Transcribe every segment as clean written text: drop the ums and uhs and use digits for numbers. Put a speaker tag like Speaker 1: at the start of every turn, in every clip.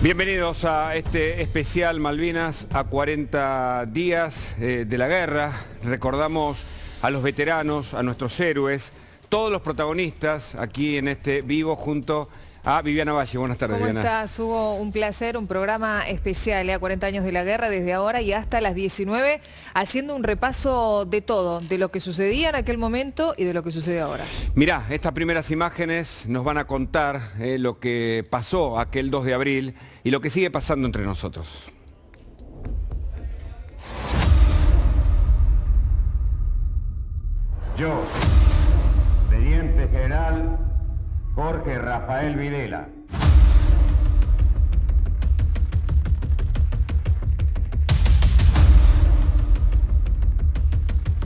Speaker 1: Bienvenidos a este especial Malvinas a 40 días de la guerra. Recordamos a los veteranos, a nuestros héroes, todos los protagonistas aquí en este vivo junto a Viviana Valle. Buenas tardes,
Speaker 2: ¿Cómo
Speaker 1: Viviana?
Speaker 2: estás, Hugo? Un placer, un programa especial a 40 años de la guerra, desde ahora y hasta las 19, haciendo un repaso de todo, de lo que sucedía en aquel momento y de lo que sucede ahora.
Speaker 1: Mirá, estas primeras imágenes nos van a contar lo que pasó aquel 2 de abril y lo que sigue pasando entre nosotros.
Speaker 3: Yo, Teniente General Jorge Rafael Videla.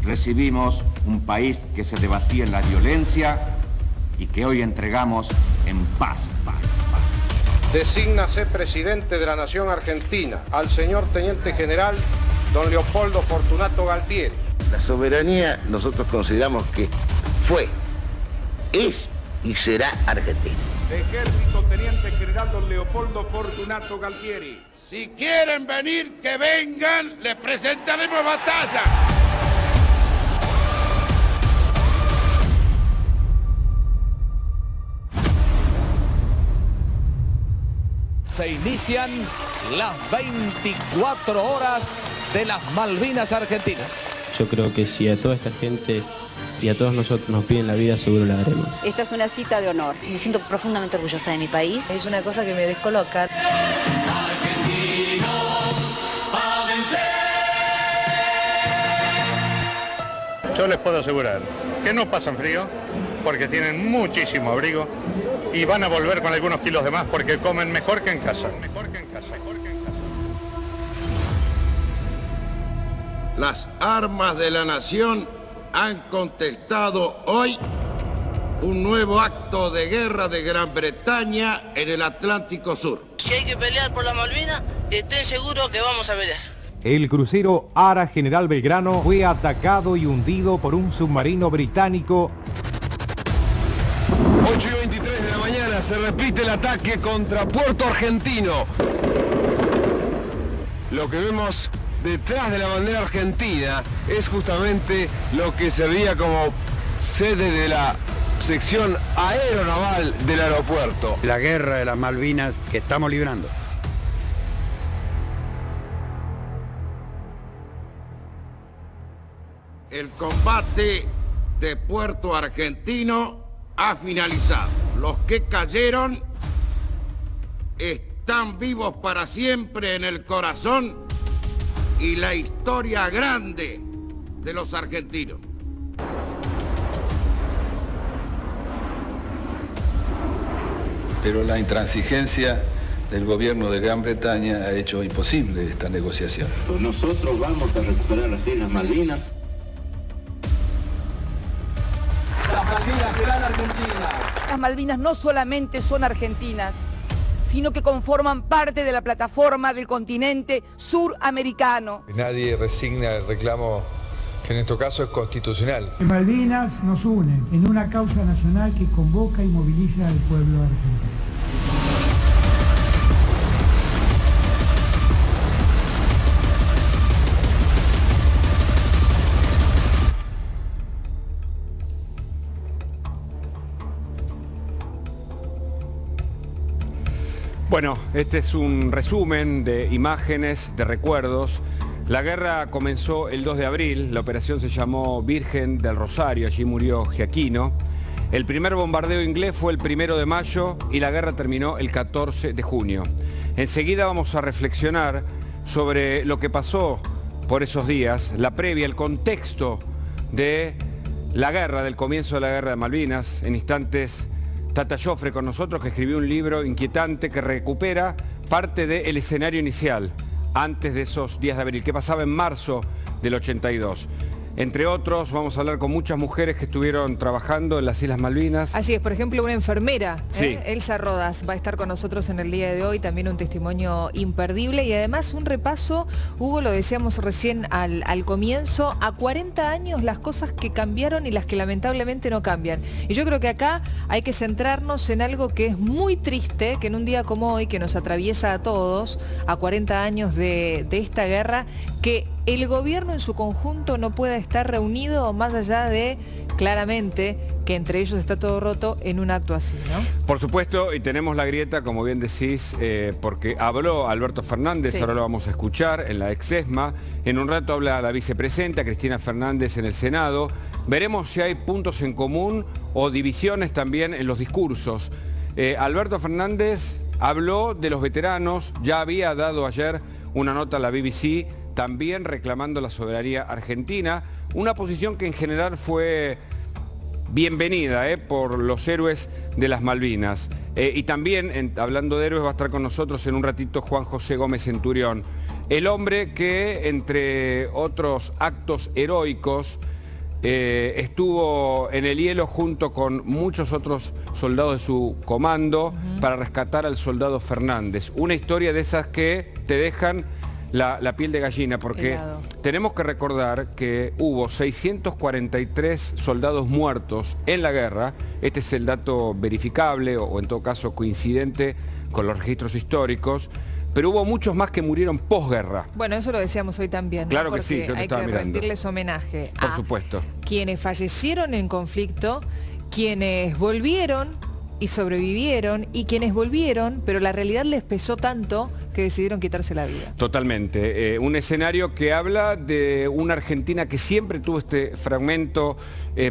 Speaker 4: Recibimos un país que se debatía en la violencia y que hoy entregamos en paz.
Speaker 5: Desígnase presidente de la Nación Argentina al señor Teniente General don Leopoldo Fortunato Galtieri.
Speaker 6: La soberanía nosotros consideramos que fue, es y será argentina.
Speaker 5: Ejército Teniente General don Leopoldo Fortunato Galtieri.
Speaker 3: Si quieren venir, que vengan, les presentaremos batalla.
Speaker 7: Se inician las 24 horas de las Malvinas Argentinas.
Speaker 8: Yo creo que si a toda esta gente y a todos nosotros nos piden la vida, seguro la haremos.
Speaker 9: Esta es una cita de honor.
Speaker 10: Me siento profundamente orgullosa de mi país.
Speaker 2: Es una cosa que me descoloca.
Speaker 5: Yo les puedo asegurar que no pasan frío porque tienen muchísimo abrigo y van a volver con algunos kilos de más porque comen mejor que en casa.
Speaker 3: Las armas de la nación han contestado hoy un nuevo acto de guerra de Gran Bretaña en el Atlántico Sur.
Speaker 11: Si hay que pelear por la Malvinas, estén seguros que vamos a pelear.
Speaker 12: El crucero Ara General Belgrano fue atacado y hundido por un submarino británico.
Speaker 5: 8:23 de la mañana se repite el ataque contra Puerto Argentino. Lo que vemos detrás de la bandera argentina es justamente lo que servía como sede de la sección aeronaval del aeropuerto.
Speaker 13: La guerra de las Malvinas que estamos librando.
Speaker 3: El combate de Puerto Argentino ha finalizado. Los que cayeron están vivos para siempre en el corazón y la historia grande de los argentinos.
Speaker 14: Pero la intransigencia del gobierno de Gran Bretaña ha hecho imposible esta negociación.
Speaker 15: Nosotros vamos a recuperar las Islas Malvinas.
Speaker 16: Las Malvinas serán argentinas.
Speaker 17: Las Malvinas no solamente son argentinas, sino que conforman parte de la plataforma del continente suramericano.
Speaker 18: Nadie resigna el reclamo que en este caso es constitucional.
Speaker 19: Malvinas nos unen en una causa nacional que convoca y moviliza al pueblo argentino.
Speaker 1: Bueno, este es un resumen de imágenes, de recuerdos. La guerra comenzó el 2 de abril, la operación se llamó Virgen del Rosario, allí murió Giaquino. El primer bombardeo inglés fue el 1 de mayo y la guerra terminó el 14 de junio. Enseguida vamos a reflexionar sobre lo que pasó por esos días, la previa, el contexto de la guerra, del comienzo de la guerra de Malvinas. En instantes, Tata Joffre con nosotros, que escribió un libro inquietante que recupera parte del escenario inicial, antes de esos días de abril, que pasaba en marzo del 82. Entre otros, vamos a hablar con muchas mujeres que estuvieron trabajando en las Islas Malvinas.
Speaker 2: Así es, por ejemplo, una enfermera,
Speaker 1: sí.
Speaker 2: Elsa Rodas, va a estar con nosotros en el día de hoy, también un testimonio imperdible y además un repaso, Hugo, lo decíamos recién al comienzo, a 40 años las cosas que cambiaron y las que lamentablemente no cambian. Y yo creo que acá hay que centrarnos en algo que es muy triste, que en un día como hoy, que nos atraviesa a todos, a 40 años de esta guerra, que el gobierno en su conjunto no pueda estar reunido más allá de, claramente, que entre ellos está todo roto en un acto así, ¿no?
Speaker 1: Por supuesto, y tenemos la grieta, como bien decís, porque habló Alberto Fernández, sí. Ahora lo vamos a escuchar, en la ex-ESMA. En un rato habla la vicepresidenta, Cristina Fernández, en el Senado. Veremos si hay puntos en común o divisiones también en los discursos. Alberto Fernández habló de los veteranos, ya había dado ayer una nota a la BBC, también reclamando la soberanía argentina, una posición que en general fue bienvenida por los héroes de las Malvinas. Y también, hablando de héroes, va a estar con nosotros en un ratito Juan José Gómez Centurión, el hombre que, entre otros actos heroicos, estuvo en el hielo junto con muchos otros soldados de su comando para rescatar al soldado Fernández. Una historia de esas que te dejan la piel de gallina, porque tenemos que recordar que hubo 643 soldados muertos en la guerra. Este es el dato verificable o en todo caso coincidente con los registros históricos, pero hubo muchos más que murieron posguerra.
Speaker 2: Bueno, eso lo decíamos hoy también, ¿no?
Speaker 1: Claro que
Speaker 2: porque
Speaker 1: sí, yo te estaba mirando.
Speaker 2: Hay que rendirles homenaje
Speaker 1: por supuesto.
Speaker 2: Quienes fallecieron en conflicto, quienes volvieron y sobrevivieron, y quienes volvieron, pero la realidad les pesó tanto que decidieron quitarse la vida.
Speaker 1: Totalmente. Un escenario que habla de una Argentina que siempre tuvo este fragmento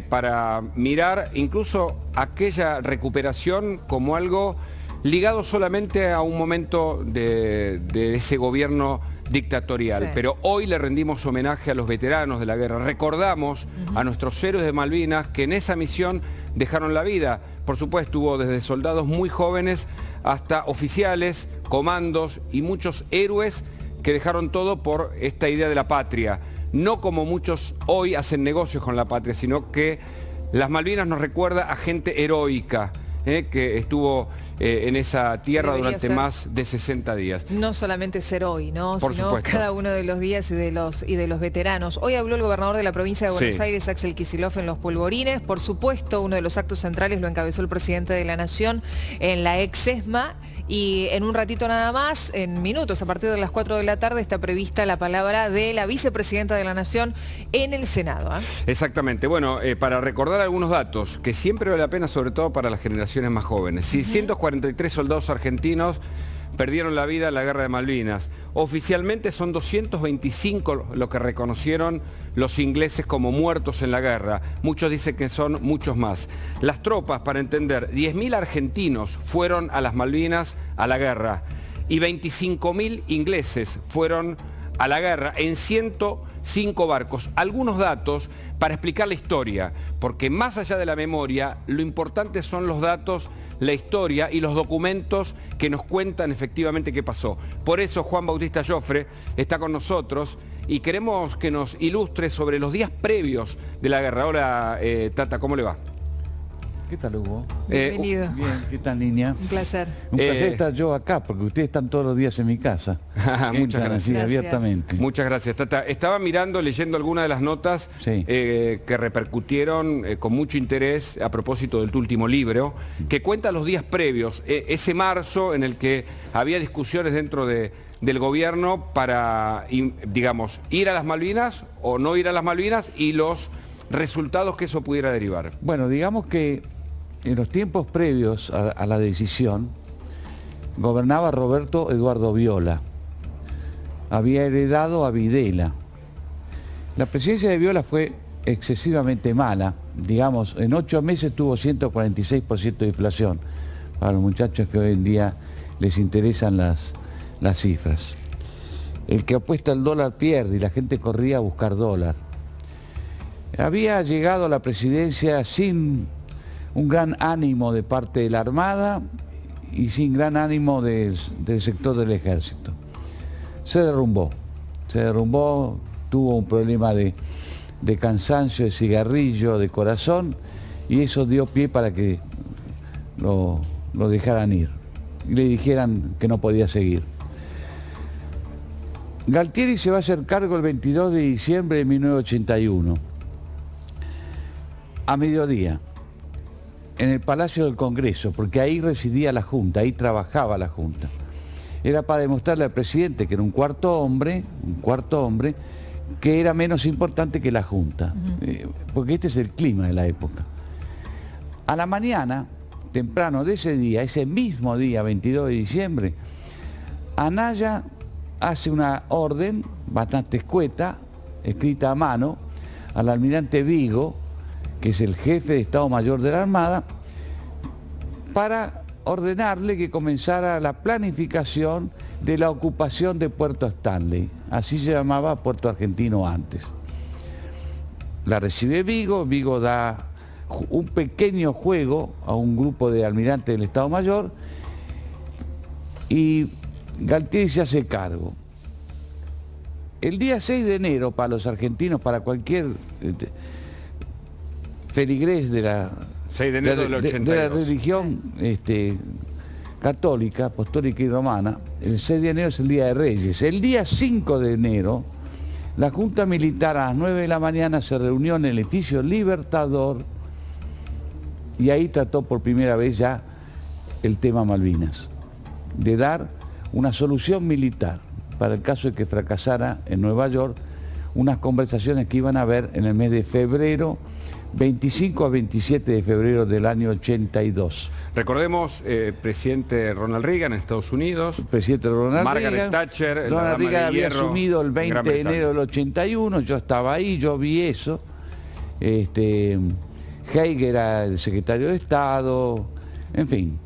Speaker 1: para mirar incluso aquella recuperación como algo ligado solamente a un momento de ese gobierno dictatorial. Sí. Pero hoy le rendimos homenaje a los veteranos de la guerra. Recordamos a nuestros héroes de Malvinas que en esa misión dejaron la vida. Por supuesto, hubo desde soldados muy jóvenes hasta oficiales, comandos y muchos héroes que dejaron todo por esta idea de la patria. No como muchos hoy hacen negocios con la patria, sino que las Malvinas nos recuerda a gente heroica, que estuvo en esa tierra durante más de 60 días.
Speaker 2: No solamente ser hoy, ¿no?
Speaker 1: Por
Speaker 2: sino
Speaker 1: supuesto.
Speaker 2: Cada uno de los días y de los veteranos. Hoy habló el gobernador de la provincia de Buenos Aires, Axel Kicillof, en los Polvorines. Por supuesto, uno de los actos centrales lo encabezó el presidente de la Nación en la ex-ESMA. Y en un ratito nada más, en minutos, a partir de las 4 de la tarde, está prevista la palabra de la vicepresidenta de la Nación en el Senado.
Speaker 1: Exactamente. Bueno, para recordar algunos datos, que siempre vale la pena, sobre todo para las generaciones más jóvenes. 643 soldados argentinos perdieron la vida en la guerra de Malvinas. Oficialmente son 225 lo que reconocieron los ingleses como muertos en la guerra. Muchos dicen que son muchos más. Las tropas, para entender, 10.000 argentinos fueron a las Malvinas a la guerra y 25.000 ingleses fueron a la guerra en 105 barcos. Algunos datos para explicar la historia, porque más allá de la memoria, lo importante son los datos, la historia y los documentos que nos cuentan efectivamente qué pasó. Por eso Juan Bautista Joffre está con nosotros y queremos que nos ilustre sobre los días previos de la guerra. Hola, Tata, ¿cómo le va?
Speaker 9: ¿Qué tal, Hugo?
Speaker 2: Bienvenido.
Speaker 9: Bien, ¿qué tal, niña?
Speaker 2: Un placer.
Speaker 9: Un placer estar yo acá, porque ustedes están todos los días en mi casa.
Speaker 1: Muchas gracias.
Speaker 9: Abiertamente.
Speaker 1: Muchas gracias, Tata. Estaba mirando, leyendo algunas de las notas que repercutieron con mucho interés a propósito del tu último libro, que cuenta los días previos, ese marzo en el que había discusiones dentro del gobierno para, digamos, ir a las Malvinas o no ir a las Malvinas y los resultados que eso pudiera derivar.
Speaker 9: Bueno, digamos que en los tiempos previos a la decisión, gobernaba Roberto Eduardo Viola. Había heredado a Videla. La presidencia de Viola fue excesivamente mala. Digamos, en 8 meses tuvo 146% de inflación. Para los muchachos que hoy en día les interesan las cifras. El que apuesta al dólar pierde y la gente corría a buscar dólar. Había llegado a la presidencia sin un gran ánimo de parte de la Armada y sin gran ánimo del sector del Ejército. Se derrumbó, tuvo un problema de de cansancio, de cigarrillo, de corazón, y eso dio pie para que lo dejaran ir y le dijeran que no podía seguir. Galtieri se va a hacer cargo el 22 de diciembre de 1981, a mediodía, en el Palacio del Congreso, porque ahí residía la Junta, ahí trabajaba la Junta. Era para demostrarle al presidente que era un cuarto hombre, que era menos importante que la Junta, porque este es el clima de la época. A la mañana, temprano de ese día, ese mismo día, 22 de diciembre, Anaya hace una orden bastante escueta, escrita a mano, al almirante Vigo, que es el jefe de Estado Mayor de la Armada, para ordenarle que comenzara la planificación de la ocupación de Puerto Stanley. Así se llamaba Puerto Argentino antes. La recibe Vigo, Vigo da un pequeño juego a un grupo de almirantes del Estado Mayor y Galtieri se hace cargo. El día 6 de enero, para los argentinos, para cualquier feligrés de la,
Speaker 1: 6 de enero del 82.
Speaker 9: de la religión católica, apostólica y romana, el 6 de enero es el Día de Reyes. El día 5 de enero, la Junta Militar a las 9 de la mañana se reunió en el edificio Libertador y ahí trató por primera vez ya el tema Malvinas, de dar una solución militar para el caso de que fracasara en Nueva York, unas conversaciones que iban a haber en el mes de febrero, 25 a 27 de febrero del año 82.
Speaker 1: Recordemos, presidente Ronald Reagan en Estados Unidos,
Speaker 9: presidente Ronald
Speaker 1: Margaret
Speaker 9: Reagan,
Speaker 1: Thatcher,
Speaker 9: Ronald Reagan había asumido el 20 de enero del 81, yo estaba ahí, yo vi eso. Haig era el secretario de Estado, en fin.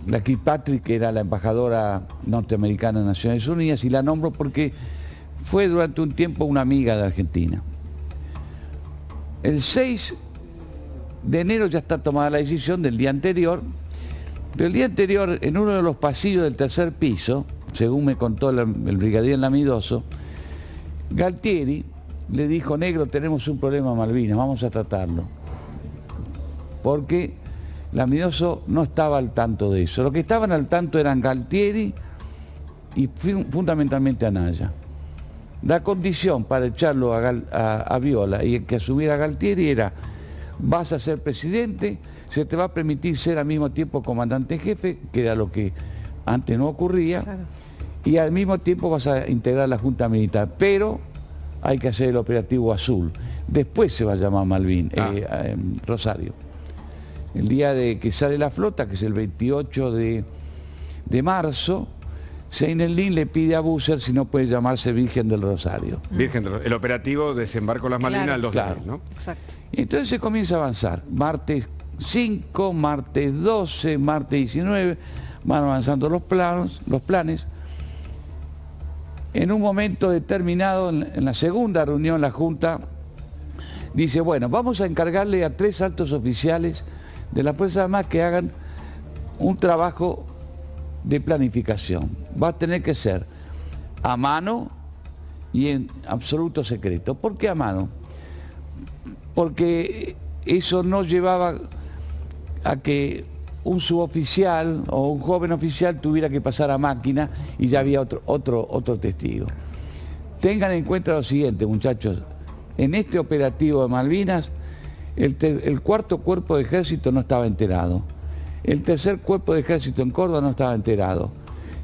Speaker 9: La Kirkpatrick era la embajadora norteamericana en Naciones Unidas y la nombro porque fue durante un tiempo una amiga de Argentina. El 6 de enero ya está tomada la decisión del día anterior, pero el día anterior en uno de los pasillos del tercer piso, según me contó el brigadier Lamidoso, Galtieri le dijo: negro, tenemos un problema en Malvinas, vamos a tratarlo. Porque Lamidoso no estaba al tanto de eso. Los que estaban al tanto eran Galtieri y fundamentalmente Anaya. La condición para echarlo a Viola y que asumiera Galtieri era: vas a ser presidente, se te va a permitir ser al mismo tiempo comandante en jefe, que era lo que antes no ocurría, claro, y al mismo tiempo vas a integrar la Junta Militar, pero hay que hacer el operativo Azul. Después se va a llamar Rosario. El día de que sale la flota, que es el 28 de marzo, Seinelin le pide a Busser si no puede llamarse Virgen del Rosario.
Speaker 1: Virgen del Rosario. El operativo desembarco de las Malvinas el 2 de abril, ¿no?
Speaker 2: Exacto.
Speaker 9: Y entonces se comienza a avanzar. Martes 5, martes 12, martes 19, van avanzando los planes. En un momento determinado, en la segunda reunión, la Junta dice: bueno, vamos a encargarle a 3 altos oficiales de la Fuerza Armada que hagan un trabajo de planificación. Va a tener que ser a mano y en absoluto secreto. ¿Por qué a mano? Porque eso no llevaba a que un suboficial o un joven oficial tuviera que pasar a máquina y ya había otro testigo. Tengan en cuenta lo siguiente, muchachos: en este operativo de Malvinas, el cuarto cuerpo de ejército no estaba enterado. El tercer cuerpo de ejército en Córdoba no estaba enterado.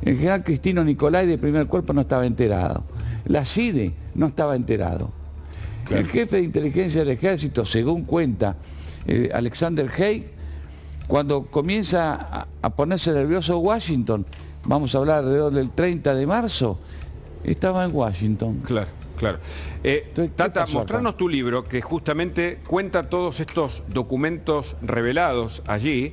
Speaker 9: El general Cristino Nicolai del primer cuerpo no estaba enterado. La CIDE no estaba enterado. Claro. El jefe de inteligencia del ejército, según cuenta Alexander Haig, cuando comienza a ponerse nervioso Washington, vamos a hablar alrededor del 30 de marzo, estaba en Washington.
Speaker 1: Claro, claro. Tata, mostrarnos tu libro, que justamente cuenta todos estos documentos revelados allí,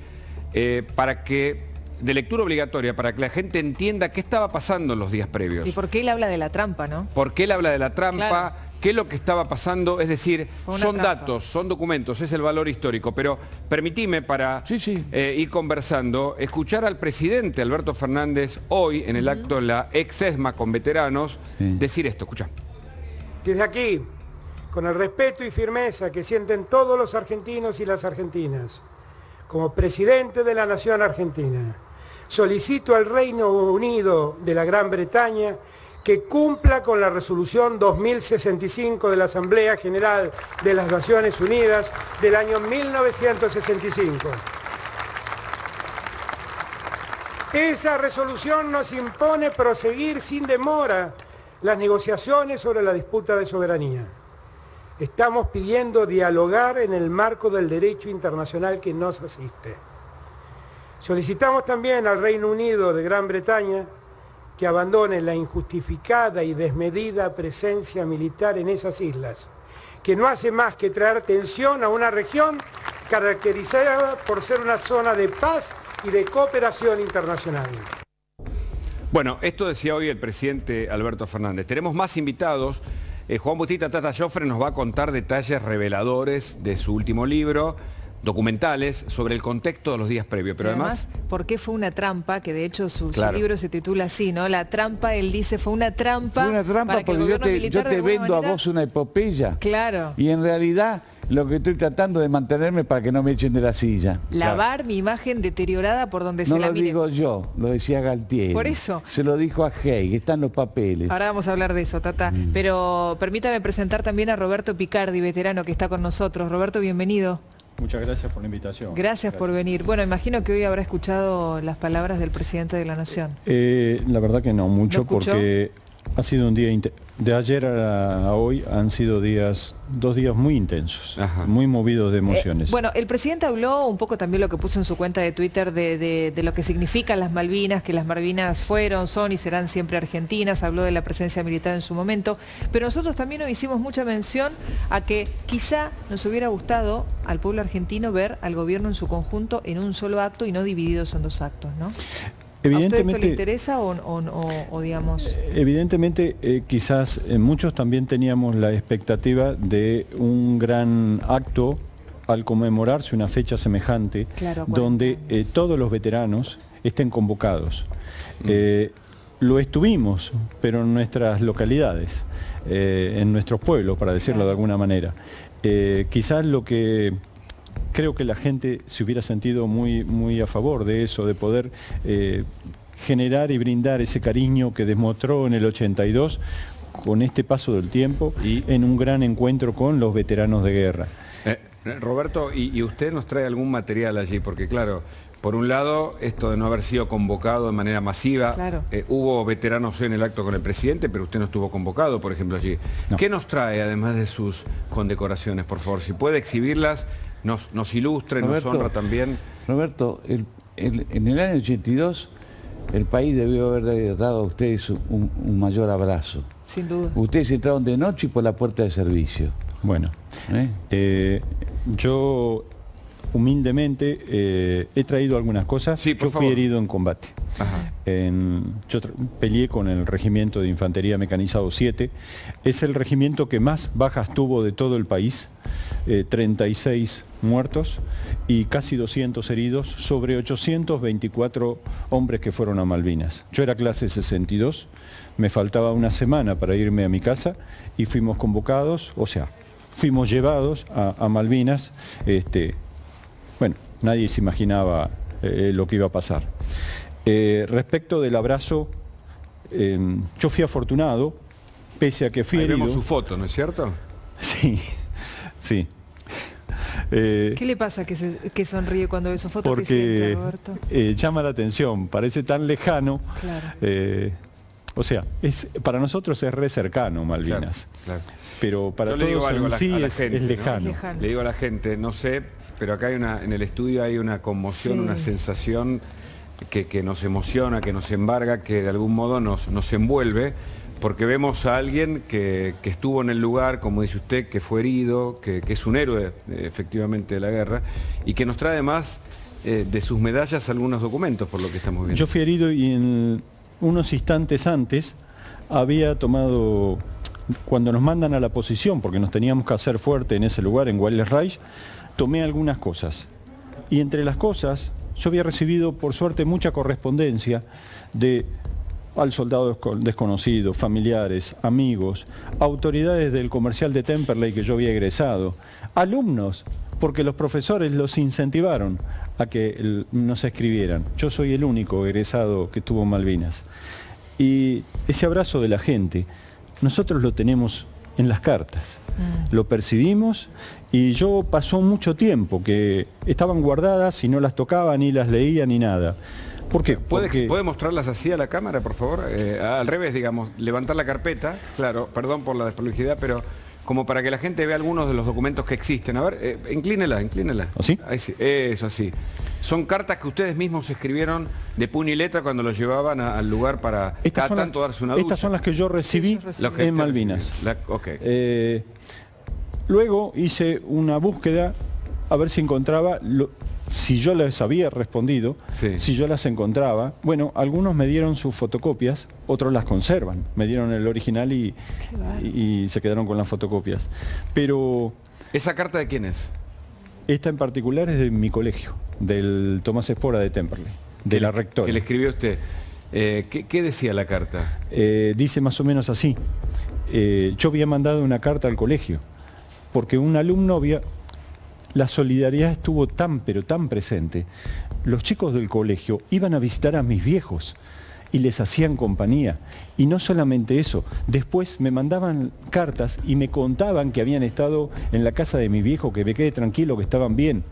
Speaker 1: para que, de lectura obligatoria, para que la gente entienda qué estaba pasando en los días previos.
Speaker 2: Y por qué él habla de la trampa, ¿no?
Speaker 1: ¿Por qué él habla de la trampa? Claro. ¿Qué es lo que estaba pasando? Es decir, son
Speaker 2: trampa.
Speaker 1: Datos, son documentos, es el valor histórico. Pero permitime, para ir conversando, escuchar al presidente Alberto Fernández hoy, en el acto de la ex ESMA con veteranos, decir esto. Escuchá.
Speaker 20: Desde aquí, con el respeto y firmeza que sienten todos los argentinos y las argentinas, como presidente de la Nación Argentina, solicito al Reino Unido de la Gran Bretaña que cumpla con la resolución 2065 de la Asamblea General de las Naciones Unidas del año 1965. Esa resolución nos impone proseguir sin demora las negociaciones sobre la disputa de soberanía. Estamos pidiendo dialogar en el marco del derecho internacional que nos asiste. Solicitamos también al Reino Unido de Gran Bretaña que abandone la injustificada y desmedida presencia militar en esas islas, que no hace más que traer tensión a una región caracterizada por ser una zona de paz y de cooperación internacional.
Speaker 1: Bueno, esto decía hoy el presidente Alberto Fernández. Tenemos más invitados. Juan Bautista Tata Joffre nos va a contar detalles reveladores de su último libro, documentales sobre el contexto de los días previos. Pero además,
Speaker 2: ¿por qué fue una trampa? Que de hecho su libro se titula así, ¿no? La trampa, él dice, fue una trampa.
Speaker 9: Fue una trampa porque yo te vendo a vos una epopeya.
Speaker 2: Claro.
Speaker 9: Y en realidad lo que estoy tratando de mantenerme para que no me echen de la silla.
Speaker 2: Lavar mi imagen deteriorada por donde se la mire.
Speaker 9: No lo digo yo, lo decía Galtieri.
Speaker 2: Por eso.
Speaker 9: Se lo dijo a Hey, están los papeles.
Speaker 2: Ahora vamos a hablar de eso, Tata. Pero permítame presentar también a Roberto Picardi, veterano que está con nosotros. Roberto, bienvenido.
Speaker 21: Muchas gracias por la invitación.
Speaker 2: Gracias por venir. Bueno, imagino que hoy habrá escuchado las palabras del presidente de la Nación.
Speaker 21: La verdad que no mucho, porque ha sido un día de ayer a hoy han sido dos días muy intensos, muy movidos de emociones.
Speaker 2: Bueno, el presidente habló un poco también lo que puso en su cuenta de Twitter de lo que significan las Malvinas, que las Malvinas fueron, son y serán siempre argentinas, habló de la presencia militar en su momento, pero nosotros también hoy hicimos mucha mención a que quizá nos hubiera gustado al pueblo argentino ver al gobierno en su conjunto en un solo acto y no divididos en dos actos, ¿no?
Speaker 21: Evidentemente,
Speaker 2: ¿a usted esto le interesa o digamos?
Speaker 21: Evidentemente, quizás muchos también teníamos la expectativa de un gran acto al conmemorarse una fecha semejante, donde todos los veteranos estén convocados. Lo estuvimos, pero en nuestras localidades, en nuestros pueblos, para decirlo de alguna manera. Quizás lo que creo que la gente se hubiera sentido muy a favor de eso, de poder generar y brindar ese cariño que demostró en el 82 con este paso del tiempo y en un gran encuentro con los veteranos de guerra.
Speaker 1: Roberto, ¿y usted nos trae algún material allí? Porque claro, por un lado, esto de no haber sido convocado de manera masiva, hubo veteranos en el acto con el presidente, pero usted no estuvo convocado, por ejemplo, allí. No. ¿Qué nos trae, además de sus condecoraciones, por favor? Si puede exhibirlas, nos ilustre, Roberto, nos honra también.
Speaker 9: Roberto, en el año 82, el país debió haber dado a ustedes un mayor abrazo.
Speaker 2: Sin duda.
Speaker 9: Ustedes entraron de noche y por la puerta de servicio.
Speaker 21: Bueno, yo humildemente he traído algunas cosas.
Speaker 1: Sí,
Speaker 21: yo fui herido en combate. Yo peleé con el Regimiento de Infantería Mecanizado 7. Es el regimiento que más bajas tuvo de todo el país. 36 muertos y casi 200 heridos sobre 824 hombres que fueron a Malvinas. Yo era clase 62, me faltaba una semana para irme a mi casa y fuimos convocados, o sea, fuimos llevados a Malvinas. Bueno, nadie se imaginaba lo que iba a pasar. Respecto del abrazo, yo fui afortunado, pese a que fui herido.
Speaker 1: Vemos su foto, ¿no es cierto?
Speaker 21: Sí, sí.
Speaker 2: ¿Qué le pasa que sonríe cuando ve su foto?
Speaker 21: Porque llama la atención, parece tan lejano.
Speaker 2: Claro.
Speaker 21: O sea, para nosotros es re cercano Malvinas. Claro. Pero para todos en sí es lejano.
Speaker 1: Le digo a la gente, no sé, pero acá hay en el estudio hay una conmoción, una sensación que nos emociona, que nos embarga, que de algún modo nos envuelve, porque vemos a alguien que estuvo en el lugar, como dice usted, que fue herido, que es un héroe efectivamente de la guerra, y que nos trae además de sus medallas algunos documentos, por lo que estamos viendo.
Speaker 21: Yo fui herido y en unos instantes antes había tomado, cuando nos mandan a la posición, porque nos teníamos que hacer fuerte en ese lugar, en Wallenreich, tomé algunas cosas. Y entre las cosas, yo había recibido, por suerte, mucha correspondencia de al soldado desconocido, familiares, amigos, autoridades del comercial de Temperley que yo había egresado, alumnos, porque los profesores los incentivaron a que nos escribieran. Yo soy el único egresado que estuvo en Malvinas. Y ese abrazo de la gente, nosotros lo tenemos en las cartas. Lo percibimos y yo pasó mucho tiempo que estaban guardadas y no las tocaba, ni las leía, ni nada. ¿Por qué?
Speaker 1: ¿Puede mostrarlas así a la cámara, por favor? Al revés, digamos, levantar la carpeta, claro, perdón por la desprolijidad, pero como para que la gente vea algunos de los documentos que existen. A ver, inclínela.
Speaker 21: ¿Así?
Speaker 1: Ahí sí, eso, así. Son cartas que ustedes mismos escribieron de puño y letra cuando los llevaban al lugar para cada tanto darse una ducha.
Speaker 21: Estas son las que yo recibí en Malvinas. Luego hice una búsqueda a ver si encontraba, si yo les había respondido, si yo las encontraba. Bueno, algunos me dieron sus fotocopias, otros las conservan. Me dieron el original y se quedaron con las fotocopias. Pero...
Speaker 1: ¿Esa carta de quién es?
Speaker 21: Esta en particular es de mi colegio, del Tomás Espora de Temperley, de la rectora.
Speaker 1: ¿Que le escribió usted? ¿Qué decía la carta?
Speaker 21: Dice más o menos así. Yo había mandado una carta al colegio, porque un alumno había... La solidaridad estuvo tan, pero tan presente. Los chicos del colegio iban a visitar a mis viejos y les hacían compañía. Y no solamente eso, después me mandaban cartas y me contaban que habían estado en la casa de mi viejo, que me quedé tranquilo, que estaban bien.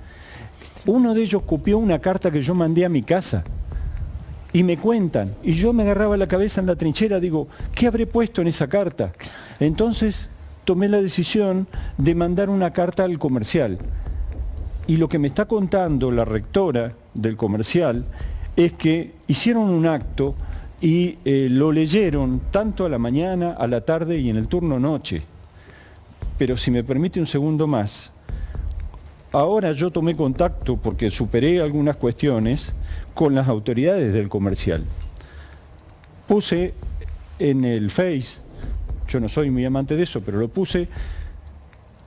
Speaker 21: Uno de ellos copió una carta que yo mandé a mi casa y me cuentan. Y yo me agarraba la cabeza en la trinchera, digo, ¿qué habré puesto en esa carta? Entonces tomé la decisión de mandar una carta al comercial. Y lo que me está contando la rectora del comercial es que hicieron un acto y lo leyeron tanto a la mañana, a la tarde y en el turno noche. Pero si me permite un segundo más, ahora yo tomé contacto, porque superé algunas cuestiones, con las autoridades del comercial. Puse en el Face, yo no soy muy amante de eso, pero lo puse,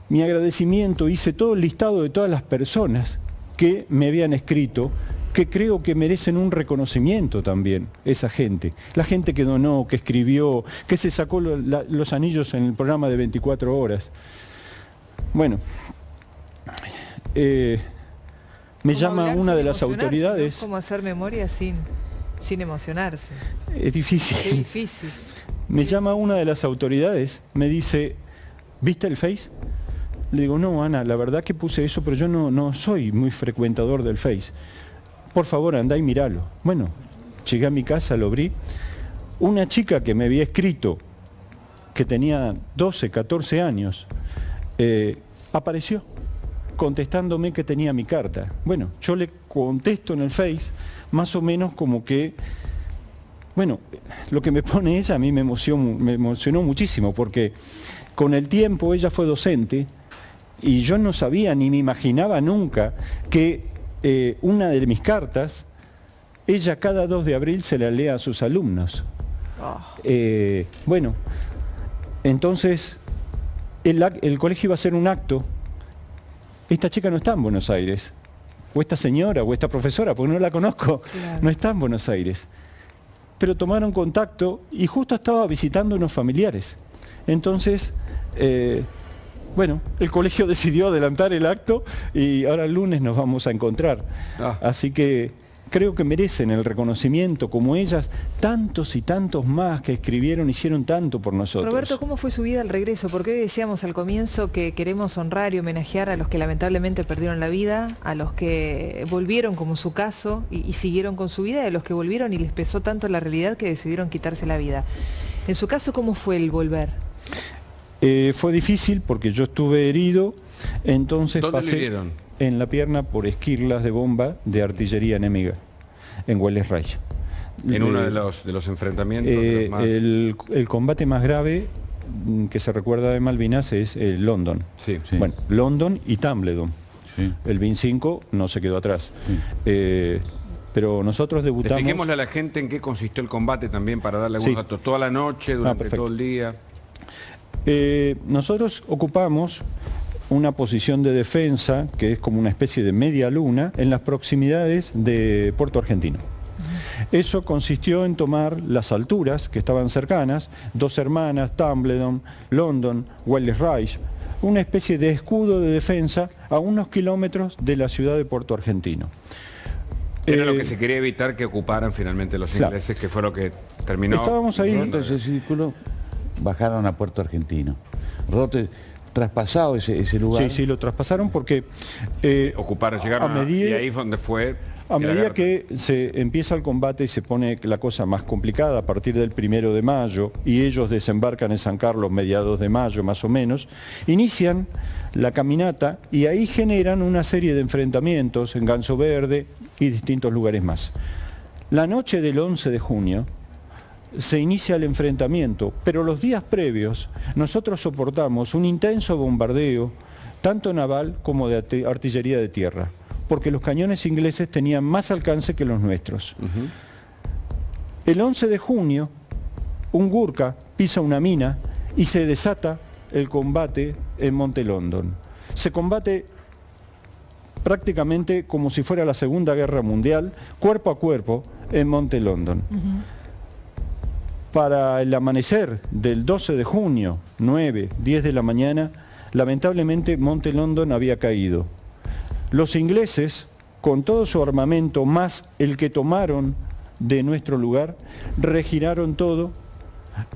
Speaker 21: mi agradecimiento, hice todo el listado de todas las personas que me habían escrito, que creo que merecen un reconocimiento también, esa gente. La gente que donó, que escribió, que se sacó los anillos en el programa de 24 horas. Bueno, me llama una de las autoridades...
Speaker 2: ¿No? ¿Cómo hacer memoria sin emocionarse?
Speaker 21: Es difícil.
Speaker 2: Es difícil.
Speaker 21: Me llama una de las autoridades, me dice, ¿viste el Face? Le digo, no, Ana, la verdad que puse eso, pero yo no soy muy frecuentador del Face. Por favor, andá y míralo. Bueno, llegué a mi casa, lo abrí. Una chica que me había escrito, que tenía 12, 14 años, apareció contestándome que tenía mi carta. Bueno, yo le contesto en el Face, más o menos como que... Bueno, lo que me pone ella a mí me emocionó muchísimo, porque con el tiempo ella fue docente, y yo no sabía ni me imaginaba nunca que una de mis cartas, ella cada 2 de abril se la lea a sus alumnos. Bueno, entonces el colegio iba a hacer un acto. Esta chica no está en Buenos Aires, o esta señora, o esta profesora, porque no la conozco, claro. No está en Buenos Aires. Pero tomaron contacto y justo estaba visitando unos familiares. Entonces... bueno, el colegio decidió adelantar el acto y ahora el lunes nos vamos a encontrar. Así que creo que merecen el reconocimiento, como ellas, tantos y tantos más que escribieron, hicieron tanto por nosotros.
Speaker 2: Roberto, ¿cómo fue su vida al regreso? Porque hoy decíamos al comienzo que queremos honrar y homenajear a los que lamentablemente perdieron la vida, a los que volvieron, como su caso, y siguieron con su vida, y a los que volvieron y les pesó tanto la realidad que decidieron quitarse la vida. En su caso, ¿cómo fue el volver?
Speaker 21: Fue difícil porque yo estuve herido, entonces pasé en la pierna por esquirlas de bomba de artillería enemiga, en Güeles Raya.
Speaker 1: En uno de los enfrentamientos.
Speaker 21: El combate más grave que se recuerda de Malvinas es London.
Speaker 1: Sí.
Speaker 21: Bueno, London y Tumbledon. Sí. El 25 no se quedó atrás. Sí. Pero nosotros debutamos...
Speaker 1: Expliquémosle a la gente en qué consistió el combate también, para darle algunos datos. Toda la noche, durante todo el día...
Speaker 21: nosotros ocupamos una posición de defensa que es como una especie de media luna en las proximidades de Puerto Argentino. Eso consistió en tomar las alturas que estaban cercanas, Dos Hermanas, Tumbledon, London, Wales Ridge, una especie de escudo de defensa a unos kilómetros de la ciudad de Puerto Argentino.
Speaker 1: Era lo que se quería evitar que ocuparan finalmente los ingleses, que fue lo que terminó.
Speaker 21: Estábamos ahí.
Speaker 9: Roto ese círculo, bajaron a Puerto Argentino. Roto, traspasado ese lugar.
Speaker 21: Sí, lo traspasaron porque
Speaker 1: ocuparon, llegaron y ahí fue donde fue.
Speaker 21: A medida que se empieza el combate y se pone la cosa más complicada a partir del 1 de mayo y ellos desembarcan en San Carlos mediados de mayo más o menos, inician la caminata y ahí generan una serie de enfrentamientos en Ganso Verde y distintos lugares más. La noche del 11 de junio se inicia el enfrentamiento, pero los días previos nosotros soportamos un intenso bombardeo, tanto naval como de artillería de tierra, porque los cañones ingleses tenían más alcance que los nuestros. El 11 de junio, un Gurkha pisa una mina y se desata el combate en Monte London. Se combate prácticamente como si fuera la Segunda Guerra Mundial, cuerpo a cuerpo, en Monte London. Para el amanecer del 12 de junio, 9, 10 de la mañana, lamentablemente Monte London había caído. Los ingleses, con todo su armamento, más el que tomaron de nuestro lugar, regiraron todo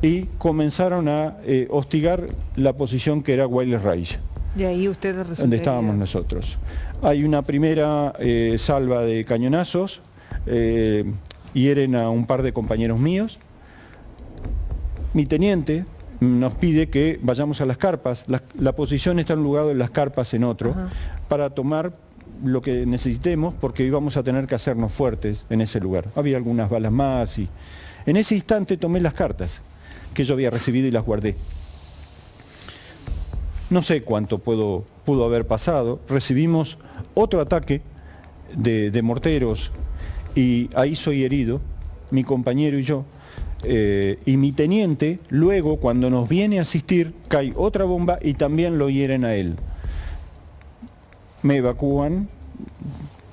Speaker 21: y comenzaron a hostigar la posición que era Wales Ridge.
Speaker 2: Y ahí usted resulta
Speaker 21: donde estábamos nosotros. Hay una primera salva de cañonazos, hieren a un par de compañeros míos. Mi teniente nos pide que vayamos a las carpas. La posición está en un lugar de las carpas en otro, para tomar lo que necesitemos, porque íbamos a tener que hacernos fuertes en ese lugar. Había algunas balas más y en ese instante tomé las cartas que yo había recibido y las guardé. No sé cuánto pudo haber pasado. Recibimos otro ataque de morteros y ahí soy herido, mi compañero y yo. Y mi teniente, luego cuando nos viene a asistir, cae otra bomba y también lo hieren a él. Me evacúan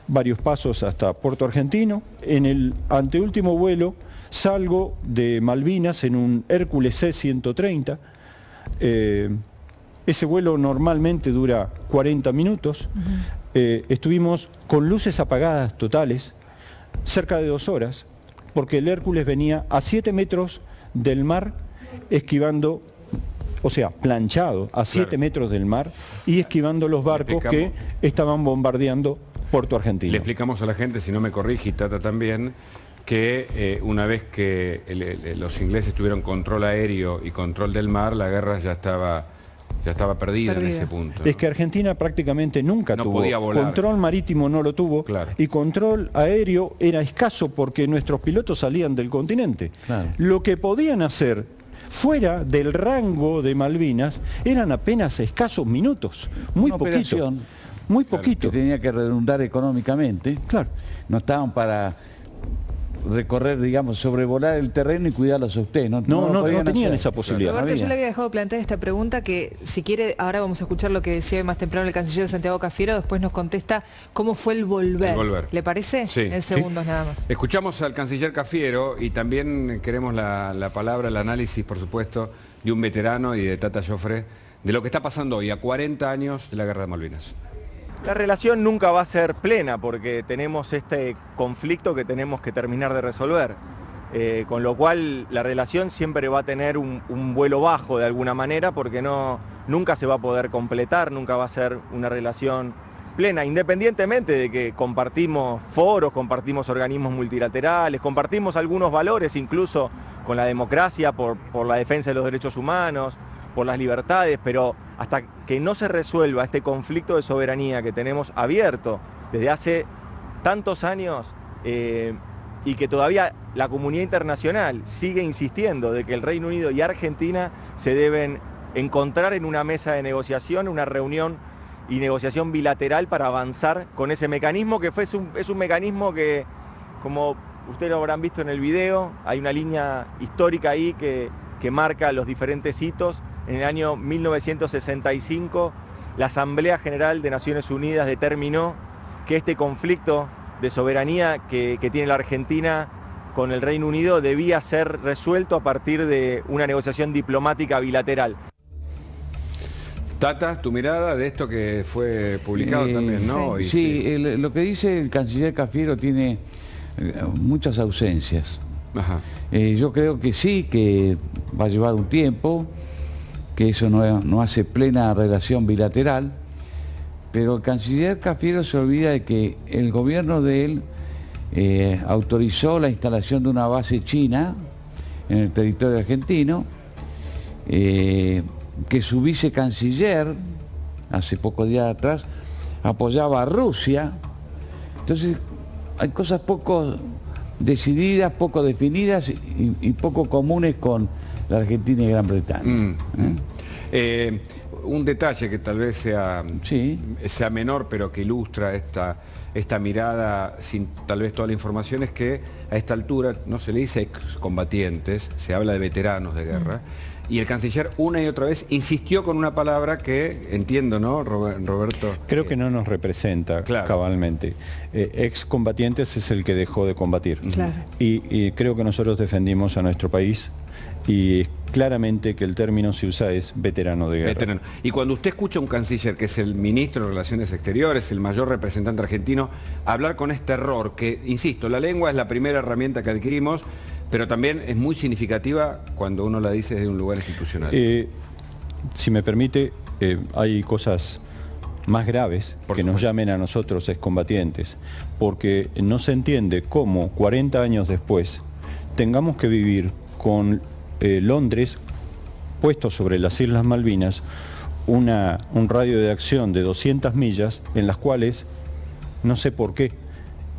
Speaker 21: varios pasos hasta Puerto Argentino. En el anteúltimo vuelo salgo de Malvinas en un Hércules C-130. Ese vuelo normalmente dura 40 minutos. Estuvimos con luces apagadas totales, cerca de 2 horas, porque el Hércules venía a 7 metros del mar, esquivando, o sea, planchado a 7 metros del mar y esquivando los barcos que estaban bombardeando Puerto Argentino.
Speaker 1: Le explicamos a la gente, si no me corrige, y Tata también, que una vez que los ingleses tuvieron control aéreo y control del mar, la guerra ya estaba perdida en ese punto, ¿no?
Speaker 21: Es que Argentina prácticamente nunca tuvo
Speaker 1: podía volar.
Speaker 21: Control marítimo, no lo tuvo, y control aéreo era escaso porque nuestros pilotos salían del continente. Lo que podían hacer fuera del rango de Malvinas eran apenas escasos minutos, muy poquito. Muy poquito.
Speaker 9: Que tenía que redundar económicamente. No estaban para recorrer, digamos, sobrevolar el terreno y cuidarlos a usted. No
Speaker 21: tenían esa posibilidad.
Speaker 2: Roberto, yo le había dejado plantear esta pregunta que, si quiere, ahora vamos a escuchar lo que decía más temprano el canciller Santiago Cafiero, después nos contesta cómo fue el volver. ¿Le parece?
Speaker 1: Sí.
Speaker 2: En segundos nada más.
Speaker 1: Escuchamos al canciller Cafiero y también queremos la palabra, el análisis, por supuesto, de un veterano y de Tata Joffre, de lo que está pasando hoy, a 40 años de la Guerra de Malvinas.
Speaker 4: La relación nunca va a ser plena porque tenemos este conflicto que tenemos que terminar de resolver, con lo cual la relación siempre va a tener un vuelo bajo de alguna manera porque nunca se va a poder completar, nunca va a ser una relación plena, independientemente de que compartimos foros, compartimos organismos multilaterales, compartimos algunos valores incluso con la democracia por la defensa de los derechos humanos, por las libertades, pero hasta que no se resuelva este conflicto de soberanía que tenemos abierto desde hace tantos años y que todavía la comunidad internacional sigue insistiendo de que el Reino Unido y Argentina se deben encontrar en una mesa de negociación, una reunión y negociación bilateral para avanzar con ese mecanismo que es un mecanismo que, como ustedes lo habrán visto en el video, hay una línea histórica ahí que marca los diferentes hitos. En el año 1965, la Asamblea General de Naciones Unidas determinó que este conflicto de soberanía que tiene la Argentina con el Reino Unido debía ser resuelto a partir de una negociación diplomática bilateral.
Speaker 1: Tata, tu mirada de esto que fue publicado también, ¿no?
Speaker 9: Sí, lo que dice el canciller Cafiero tiene muchas ausencias.
Speaker 1: Ajá.
Speaker 9: Yo creo que sí, que va a llevar un tiempo, que eso no hace plena relación bilateral, pero el canciller Cafiero se olvida de que el gobierno de él autorizó la instalación de una base china en el territorio argentino, que su vicecanciller, hace pocos días atrás, apoyaba a Rusia. Entonces hay cosas poco decididas, poco definidas y poco comunes con la Argentina y Gran Bretaña.
Speaker 1: Un detalle que tal vez sea menor, pero que ilustra esta mirada sin tal vez toda la información, es que a esta altura no se le dice excombatientes, se habla de veteranos de guerra. Y el canciller una y otra vez insistió con una palabra que entiendo, ¿no, Roberto?
Speaker 21: Creo que no nos representa cabalmente. Excombatientes es el que dejó de combatir.
Speaker 2: Claro.
Speaker 21: Y creo que nosotros defendimos a nuestro país y claramente que el término se usa es veterano de guerra.
Speaker 1: Veterano. Y cuando usted escucha a un canciller que es el ministro de Relaciones Exteriores, el mayor representante argentino, hablar con este error, que, insisto, la lengua es la primera herramienta que adquirimos, pero también es muy significativa cuando uno la dice desde un lugar institucional.
Speaker 21: Si me permite, hay cosas más graves que nos llamen a nosotros excombatientes, porque no se entiende cómo 40 años después tengamos que vivir con Londres puesto sobre las Islas Malvinas un radio de acción de 200 millas en las cuales no sé por qué,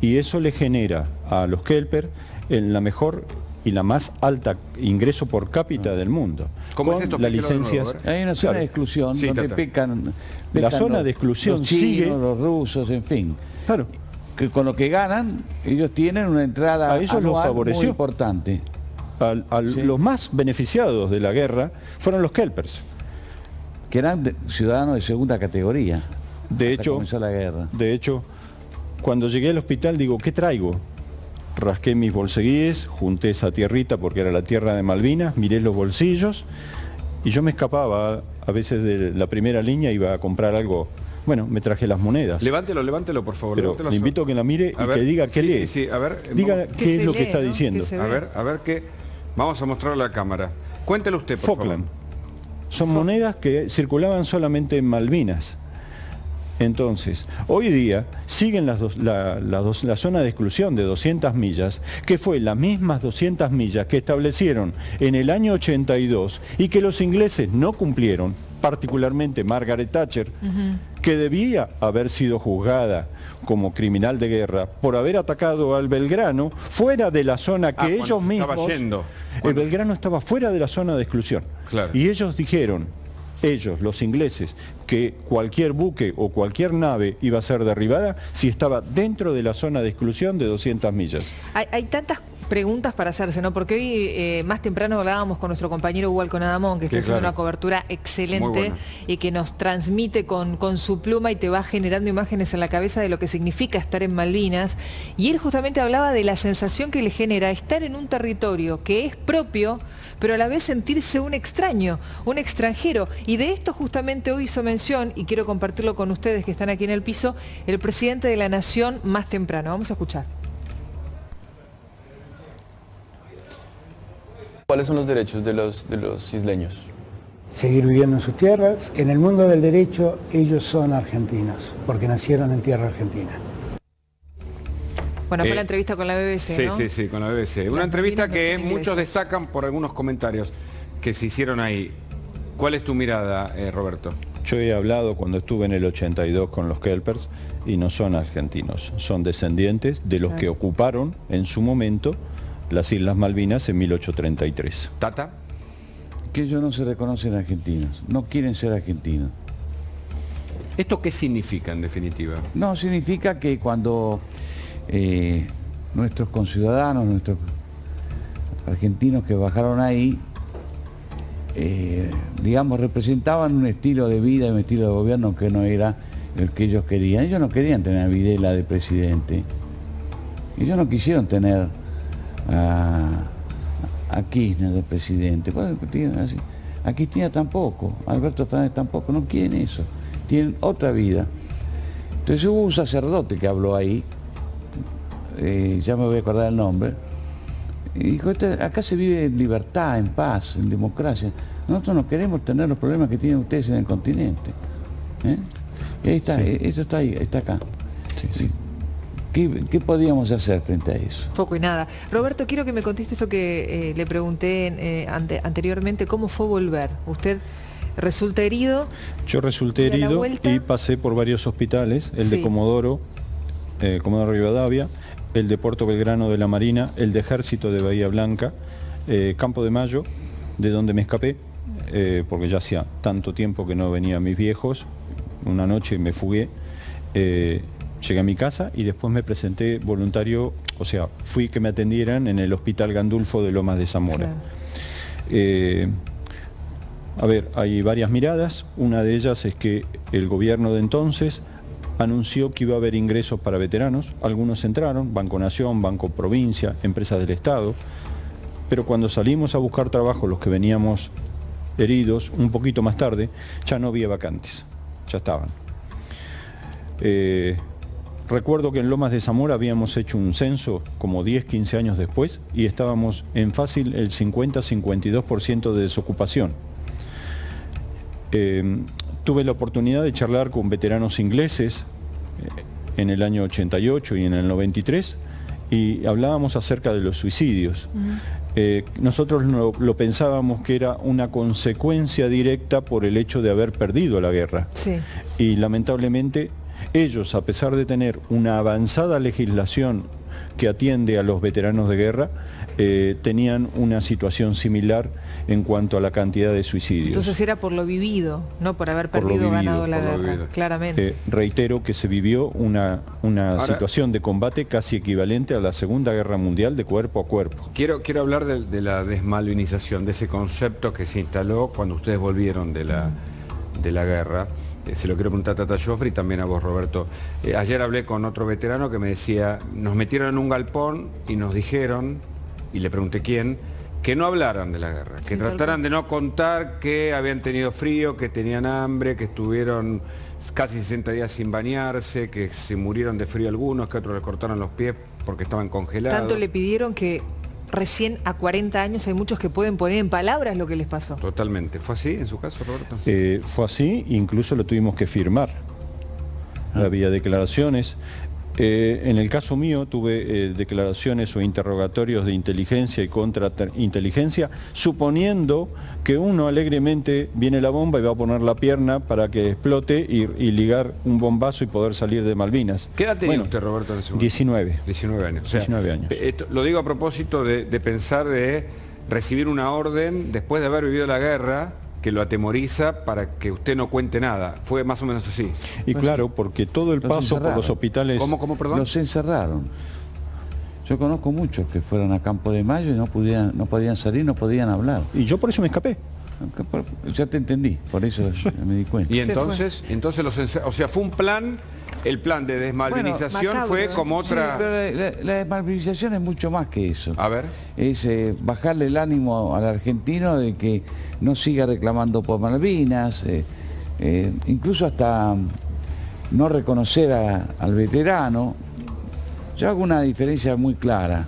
Speaker 21: y eso le genera a los Kelper en la mejor y la más alta ingreso por cápita del mundo.
Speaker 1: ¿Cómo es esto?
Speaker 21: Las licencias.
Speaker 9: Hay una zona de exclusión donde pecan
Speaker 21: la zona de exclusión
Speaker 9: los chinos,
Speaker 21: sigue,
Speaker 9: los rusos, en fin.
Speaker 21: Claro.
Speaker 9: Que con lo que ganan, ellos tienen una entrada
Speaker 21: a ellos los favoreció.
Speaker 9: Muy importante.
Speaker 21: Los más beneficiados de la guerra fueron los Kelpers,
Speaker 9: que eran ciudadanos de segunda categoría.
Speaker 21: De hecho,
Speaker 9: la guerra.
Speaker 21: De hecho, cuando llegué al hospital digo, ¿qué traigo? Rasqué mis bolseguíes, junté esa tierrita porque era la tierra de Malvinas, miré los bolsillos y yo me escapaba a veces de la primera línea, iba a comprar algo. Bueno, me traje las monedas.
Speaker 1: Levántelo, por favor.
Speaker 21: Pero le invito a que la mire y que diga qué lee.
Speaker 1: Sí, a ver.
Speaker 21: Diga qué es lo que está diciendo.
Speaker 1: A ver qué. Vamos a mostrarlo a la cámara. Cuéntelo usted, por favor.
Speaker 21: Son monedas que circulaban solamente en Malvinas. Entonces, hoy día siguen la zona de exclusión de 200 millas, que fue las mismas 200 millas que establecieron en el año 82 y que los ingleses no cumplieron, particularmente Margaret Thatcher, que debía haber sido juzgada como criminal de guerra por haber atacado al Belgrano fuera de la zona que ellos mismos... El Belgrano estaba fuera de la zona de exclusión.
Speaker 1: Claro.
Speaker 21: Y ellos dijeron, los ingleses, que cualquier buque o cualquier nave iba a ser derribada si estaba dentro de la zona de exclusión de 200 millas.
Speaker 2: Hay tantas preguntas para hacerse, ¿no? Porque hoy más temprano hablábamos con nuestro compañero Hugo Alconadamón, que está haciendo una cobertura excelente y que nos transmite con su pluma y te va generando imágenes en la cabeza de lo que significa estar en Malvinas. Y él justamente hablaba de la sensación que le genera estar en un territorio que es propio, pero a la vez sentirse un extraño, un extranjero. Y de esto justamente hoy hizo mención, y quiero compartirlo con ustedes que están aquí en el piso, el presidente de la Nación más temprano. Vamos a escuchar.
Speaker 6: ¿Cuáles son los derechos de los isleños?
Speaker 19: Seguir viviendo en sus tierras. En el mundo del derecho ellos son argentinos, porque nacieron en tierra argentina.
Speaker 2: Bueno, fue la entrevista con la BBC, ¿no?
Speaker 1: Sí, con la BBC. Una entrevista que muchos destacan por algunos comentarios que se hicieron ahí. ¿Cuál es tu mirada, Roberto?
Speaker 21: Yo he hablado cuando estuve en el 82 con los Kelpers y no son argentinos, son descendientes de los que ocuparon en su momento las Islas Malvinas en 1833.
Speaker 1: ¿Tata?
Speaker 9: Que ellos no se reconocen argentinos, no quieren ser argentinos.
Speaker 1: ¿Esto qué significa en definitiva?
Speaker 9: No, significa que cuando nuestros conciudadanos, nuestros argentinos que bajaron ahí, digamos, representaban un estilo de vida y un estilo de gobierno que no era el que ellos querían. Ellos no querían tener a Videla de presidente. Ellos no quisieron tener a Kirchner de presidente. A Cristina tampoco, a Alberto Fernández tampoco, no quieren eso, tienen otra vida. Entonces hubo un sacerdote que habló ahí, ya me voy a acordar el nombre, y dijo, acá se vive en libertad, en paz, en democracia. Nosotros no queremos tener los problemas que tienen ustedes en el continente. Y ahí está, sí. Eso está ahí, está acá. Sí, sí. ¿Qué podíamos hacer frente a eso?
Speaker 2: Poco y nada. Roberto, quiero que me conteste eso que le pregunté anteriormente, ¿cómo fue volver? ¿Usted resulta herido?
Speaker 21: Yo resulté herido y pasé por varios hospitales, el de Comodoro, Comodoro Rivadavia, el de Puerto Belgrano de la Marina, el de Ejército de Bahía Blanca, Campo de Mayo, de donde me escapé, porque ya hacía tanto tiempo que no venían mis viejos. Una noche me fugué, llegué a mi casa y después me presenté voluntario, o sea, fui que me atendieran en el Hospital Gandulfo de Lomas de Zamora. Claro. A ver, hay varias miradas. Una de ellas es que el gobierno de entonces anunció que iba a haber ingresos para veteranos. Algunos entraron, Banco Nación, Banco Provincia, empresas del Estado. Pero cuando salimos a buscar trabajo, los que veníamos heridos, un poquito más tarde, ya no había vacantes, ya estaban. Recuerdo que en Lomas de Zamora habíamos hecho un censo como 10, 15 años después y estábamos en fácil el 50-52% de desocupación. Tuve la oportunidad de charlar con veteranos ingleses en el año 88 y en el 93 y hablábamos acerca de los suicidios. Nosotros lo pensábamos que era una consecuencia directa por el hecho de haber perdido la guerra. Sí. Y lamentablemente ellos, a pesar de tener una avanzada legislación que atiende a los veteranos de guerra, tenían una situación similar en cuanto a la cantidad de suicidios.
Speaker 2: Entonces era por lo vivido, no por haber perdido o ganado la guerra, claramente.
Speaker 21: Reitero que se vivió una situación de combate casi equivalente a la Segunda Guerra Mundial de cuerpo a cuerpo.
Speaker 1: Quiero hablar de la desmalvinización, de ese concepto que se instaló cuando ustedes volvieron de la guerra. Se lo quiero preguntar a Tata Joffre y también a vos, Roberto. Ayer hablé con otro veterano que me decía, nos metieron en un galpón y nos dijeron, y le pregunté quién, que no hablaran de la guerra, que trataran de no contar que habían tenido frío, que tenían hambre, que estuvieron casi 60 días sin bañarse, que se murieron de frío algunos, que otros les cortaron los pies porque estaban congelados.
Speaker 2: Tanto le pidieron que recién a 40 años hay muchos que pueden poner en palabras lo que les pasó.
Speaker 1: Totalmente. ¿Fue así en su caso, Roberto?
Speaker 21: Fue así, incluso lo tuvimos que firmar. Había declaraciones. En el caso mío tuve declaraciones o interrogatorios de inteligencia y contrainteligencia, suponiendo que uno alegremente viene la bomba y va a poner la pierna para que explote y ligar un bombazo y poder salir de Malvinas.
Speaker 1: ¿Qué edad tenía usted, Roberto, en ese momento?
Speaker 21: 19.
Speaker 1: 19 años. O sea,
Speaker 21: 19 años.
Speaker 1: Lo digo a propósito de pensar de recibir una orden después de haber vivido la guerra que lo atemoriza para que usted no cuente nada. Fue más o menos así.
Speaker 21: Y pues claro, porque todo el paso por los hospitales...
Speaker 1: ¿Cómo, perdón?
Speaker 9: Los encerraron. Yo conozco muchos que fueron a Campo de Mayo y no podían salir, no podían hablar.
Speaker 21: Y yo por eso me escapé.
Speaker 9: Ya te entendí, por eso me di cuenta.
Speaker 1: Y entonces o sea, fue un plan, el plan de desmalvinización fue como otra...
Speaker 9: Sí, pero la desmalvinización es mucho más que eso.
Speaker 1: A ver.
Speaker 9: Es bajarle el ánimo al argentino de que no siga reclamando por Malvinas, incluso hasta no reconocer al veterano. Yo hago una diferencia muy clara.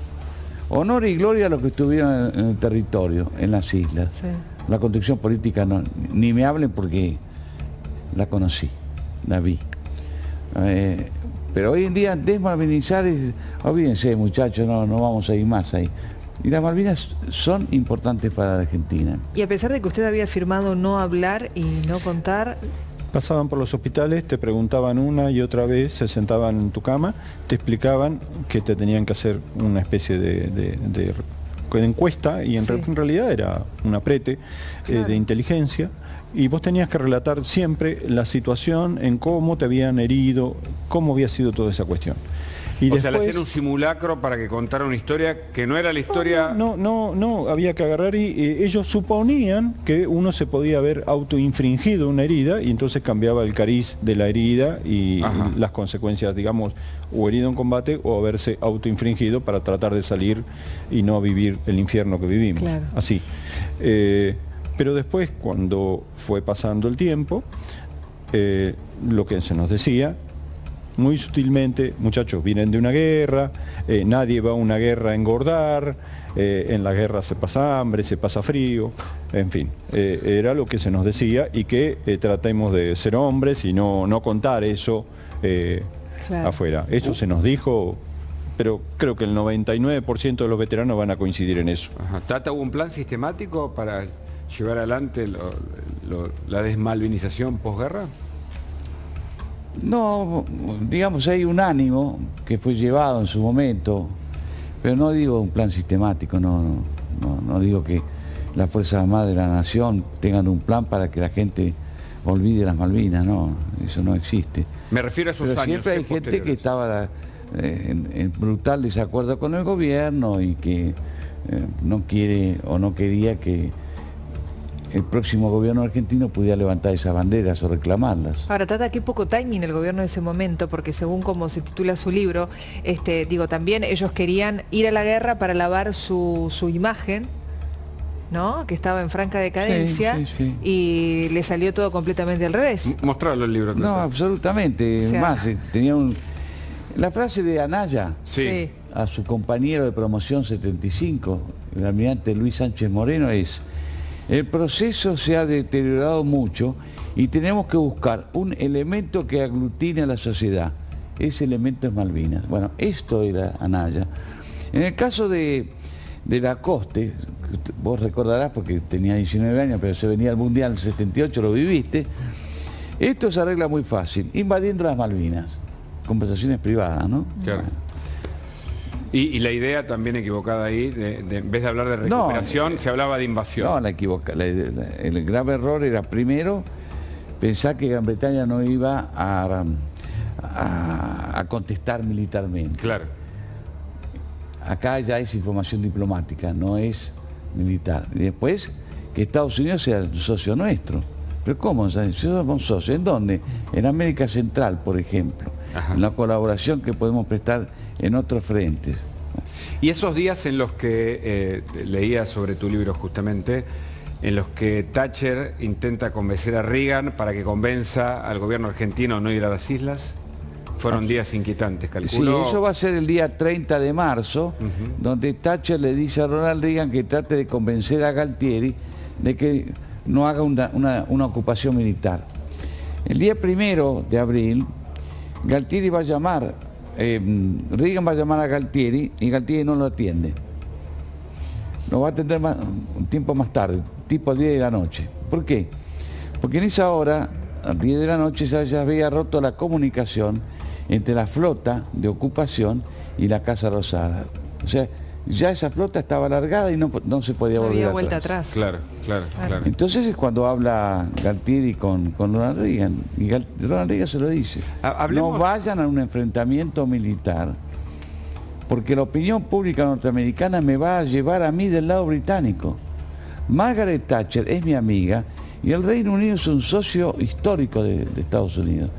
Speaker 9: Honor y gloria a los que estuvieron en el territorio, en las islas. Sí. La construcción política no, ni me hablen porque la conocí, la vi. Pero hoy en día desmalvinizar es, olvídense muchachos, no vamos a ir más ahí. Y las Malvinas son importantes para la Argentina.
Speaker 2: Y a pesar de que usted había firmado no hablar y no contar...
Speaker 21: Pasaban por los hospitales, te preguntaban una y otra vez, se sentaban en tu cama, te explicaban que te tenían que hacer una especie de encuesta y en realidad era un aprete de inteligencia y vos tenías que relatar siempre la situación en cómo te habían herido, cómo había sido toda esa cuestión. Y
Speaker 1: o sea, le hacían un simulacro para que contara una historia que no era la historia...
Speaker 21: No, había que agarrar y ellos suponían que uno se podía haber autoinfringido una herida y entonces cambiaba el cariz de la herida y las consecuencias, digamos, o herido en combate o haberse autoinfringido para tratar de salir y no vivir el infierno que vivimos. Claro. Así. Pero después, cuando fue pasando el tiempo, lo que se nos decía, muy sutilmente, muchachos, vienen de una guerra, nadie va a una guerra a engordar, en la guerra se pasa hambre, se pasa frío, en fin, era lo que se nos decía y que tratemos de ser hombres y no contar eso afuera. Eso se nos dijo, pero creo que el 99% de los veteranos van a coincidir en eso.
Speaker 1: ¿Tata hubo un plan sistemático para llevar adelante la desmalvinización posguerra?
Speaker 9: No, digamos, hay un ánimo que fue llevado en su momento, pero no digo un plan sistemático, no digo que las Fuerzas Armadas de la Nación tengan un plan para que la gente olvide las Malvinas, no, eso no existe.
Speaker 1: Me refiero a esos años.
Speaker 9: Siempre hay gente que estaba en brutal desacuerdo con el gobierno y que no quiere o no quería que el próximo gobierno argentino pudiera levantar esas banderas o reclamarlas.
Speaker 2: Ahora, Tata, qué poco timing el gobierno de ese momento, porque según como se titula su libro, digo, también ellos querían ir a la guerra para lavar su imagen, ¿no? Que estaba en franca decadencia, y le salió todo completamente al revés.
Speaker 1: Mostrarlo el libro.
Speaker 9: No, absolutamente. O sea, más, tenía la frase de Anaya a su compañero de promoción 75, el almirante Luis Sánchez Moreno, es: el proceso se ha deteriorado mucho y tenemos que buscar un elemento que aglutine a la sociedad. Ese elemento es Malvinas. Bueno, esto era Anaya. En el caso de Lacoste, vos recordarás porque tenía 19 años, pero se venía al Mundial del 78, lo viviste. Esto se arregla muy fácil, invadiendo las Malvinas. Conversaciones privadas, ¿no?
Speaker 1: Claro. Y la idea también equivocada ahí, en vez de hablar de recuperación, se hablaba de invasión.
Speaker 9: No, el grave error era, primero, pensar que Gran Bretaña no iba a contestar militarmente.
Speaker 1: Claro.
Speaker 9: Acá ya es información diplomática, no es militar. Y después, que Estados Unidos sea el socio nuestro. ¿Pero cómo? ¿Somos socios? ¿En dónde? En América Central, por ejemplo. En la colaboración que podemos prestar en otros frentes.
Speaker 1: Y esos días en los que leía sobre tu libro justamente, en los que Thatcher intenta convencer a Reagan para que convenza al gobierno argentino a no ir a las islas, fueron días inquietantes, calculo.
Speaker 9: Sí, eso va a ser el día 30 de marzo, donde Thatcher le dice a Ronald Reagan que trate de convencer a Galtieri de que no haga una ocupación militar. El día 1 de abril, Galtieri va a llamar, Reagan va a llamar a Galtieri y Galtieri no lo atiende. Lo va a atender un tiempo más tarde, tipo 10 de la noche. ¿Por qué? Porque en esa hora, a 10 de la noche, ya había roto la comunicación entre la flota de ocupación y la Casa Rosada. O sea, ya esa flota estaba alargada y no se podía volver
Speaker 2: había vuelta atrás.
Speaker 1: Claro.
Speaker 9: Entonces es cuando habla Galtieri con Ronald Reagan, y Ronald Reagan se lo dice. No vayan a un enfrentamiento militar, porque la opinión pública norteamericana me va a llevar a mí del lado británico. Margaret Thatcher es mi amiga y el Reino Unido es un socio histórico de Estados Unidos.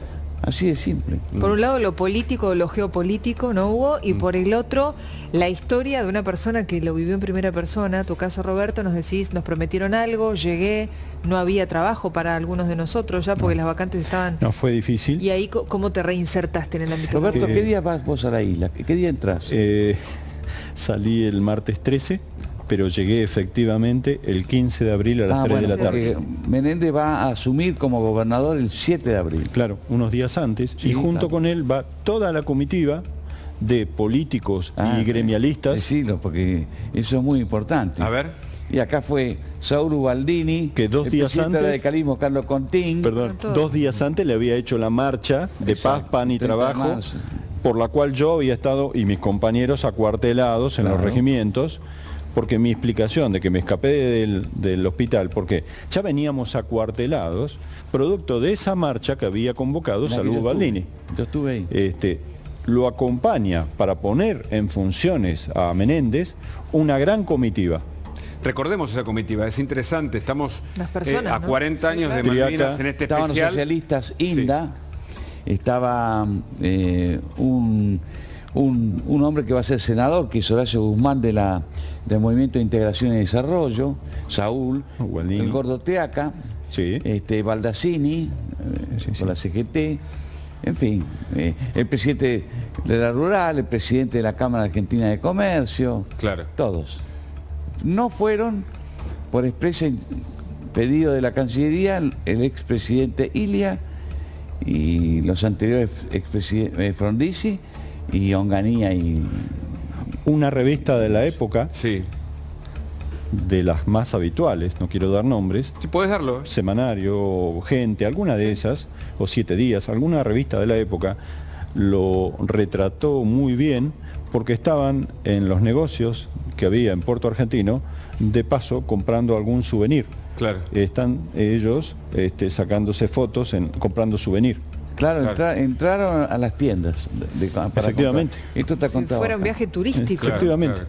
Speaker 9: Así de simple.
Speaker 2: Por un lado lo político, lo geopolítico, ¿no hubo? Y por el otro, la historia de una persona que lo vivió en primera persona. Tu caso, Roberto, nos decís, nos prometieron algo, llegué, no había trabajo para algunos de nosotros ya porque las vacantes estaban...
Speaker 21: No, fue difícil.
Speaker 2: ¿Y ahí cómo te reinsertaste en el ámbito?
Speaker 9: Roberto, ¿qué día vas vos a la isla? ¿Qué día entras?
Speaker 21: Salí el martes 13. Pero llegué efectivamente el 15 de abril a las 3 de la tarde.
Speaker 9: Menéndez va a asumir como gobernador el 7 de abril.
Speaker 21: Claro, unos días antes. Sí, y junto con él va toda la comitiva de políticos y gremialistas.
Speaker 9: Decilo, porque eso es muy importante.
Speaker 1: A ver.
Speaker 9: Y acá fue Saúl Ubaldini,
Speaker 21: que 2 días antes,
Speaker 9: de radicalismo Carlos Contín.
Speaker 21: Perdón, 2 días antes le había hecho la marcha de paz, pan y trabajo, por la cual yo había estado y mis compañeros acuartelados en los regimientos. Porque mi explicación de que me escapé del hospital, porque ya veníamos acuartelados, producto de esa marcha que había convocado Saúl Ubaldini.
Speaker 9: Yo estuve ahí.
Speaker 21: lo acompaña para poner en funciones a Menéndez una gran comitiva.
Speaker 1: Recordemos esa comitiva, es interesante, estamos
Speaker 2: Las personas,
Speaker 1: a 40 años de
Speaker 21: Triaca,
Speaker 1: Malvinas en este
Speaker 9: estaban
Speaker 1: especial.
Speaker 9: los socialistas, INDA, estaba un hombre que va a ser senador, que es Horacio Guzmán del Movimiento de Integración y Desarrollo, Saúl, el Gordo Teaca, Baldassini, con la CGT, en fin, el presidente de la Rural, el presidente de la Cámara Argentina de Comercio, todos. No fueron, por expreso pedido de la Cancillería, el expresidente Ilia y los anteriores expresidentes Frondizi y Onganía y...
Speaker 21: Una revista de la época, de las más habituales, no quiero dar nombres.
Speaker 1: Si puedes darlo.
Speaker 21: Semanario, Gente, alguna de esas, o 7 días, alguna revista de la época lo retrató muy bien porque estaban en los negocios que había en Puerto Argentino, de paso comprando algún souvenir.
Speaker 1: Claro.
Speaker 21: Están ellos sacándose fotos, comprando souvenir.
Speaker 9: Claro, entraron a las tiendas.
Speaker 21: Efectivamente.
Speaker 9: Esto está contado.
Speaker 2: Fuera un viaje turístico.
Speaker 21: Efectivamente.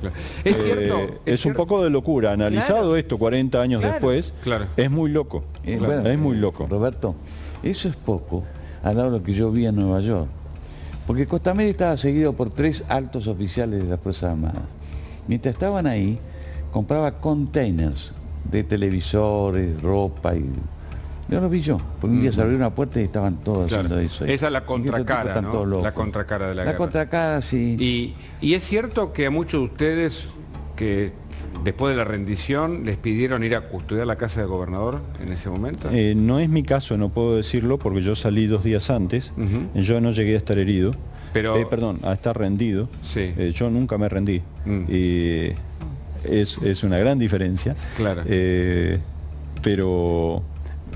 Speaker 1: Es cierto.
Speaker 21: Es un poco de locura. Analizado esto 40 años después, es muy loco.
Speaker 9: Bueno,
Speaker 21: es muy loco.
Speaker 9: Roberto, eso es poco al lado de lo que yo vi en Nueva York. Porque Costa Media estaba seguido por 3 altos oficiales de las Fuerzas Armadas. Mientras estaban ahí, compraba containers de televisores, ropa y... Yo lo vi yo, porque un día se abrió una puerta y estaban todos haciendo eso.
Speaker 1: Esa es la contracara, ¿no? La contracara de la guerra.
Speaker 9: La contracara, sí.
Speaker 1: Y es cierto que a muchos de ustedes que después de la rendición les pidieron ir a custodiar la casa del gobernador en ese momento.
Speaker 21: No es mi caso, no puedo decirlo, porque yo salí 2 días antes, yo no llegué a estar herido, perdón, a estar rendido. Yo nunca me rendí. Y es una gran diferencia.
Speaker 1: Claro.
Speaker 21: Pero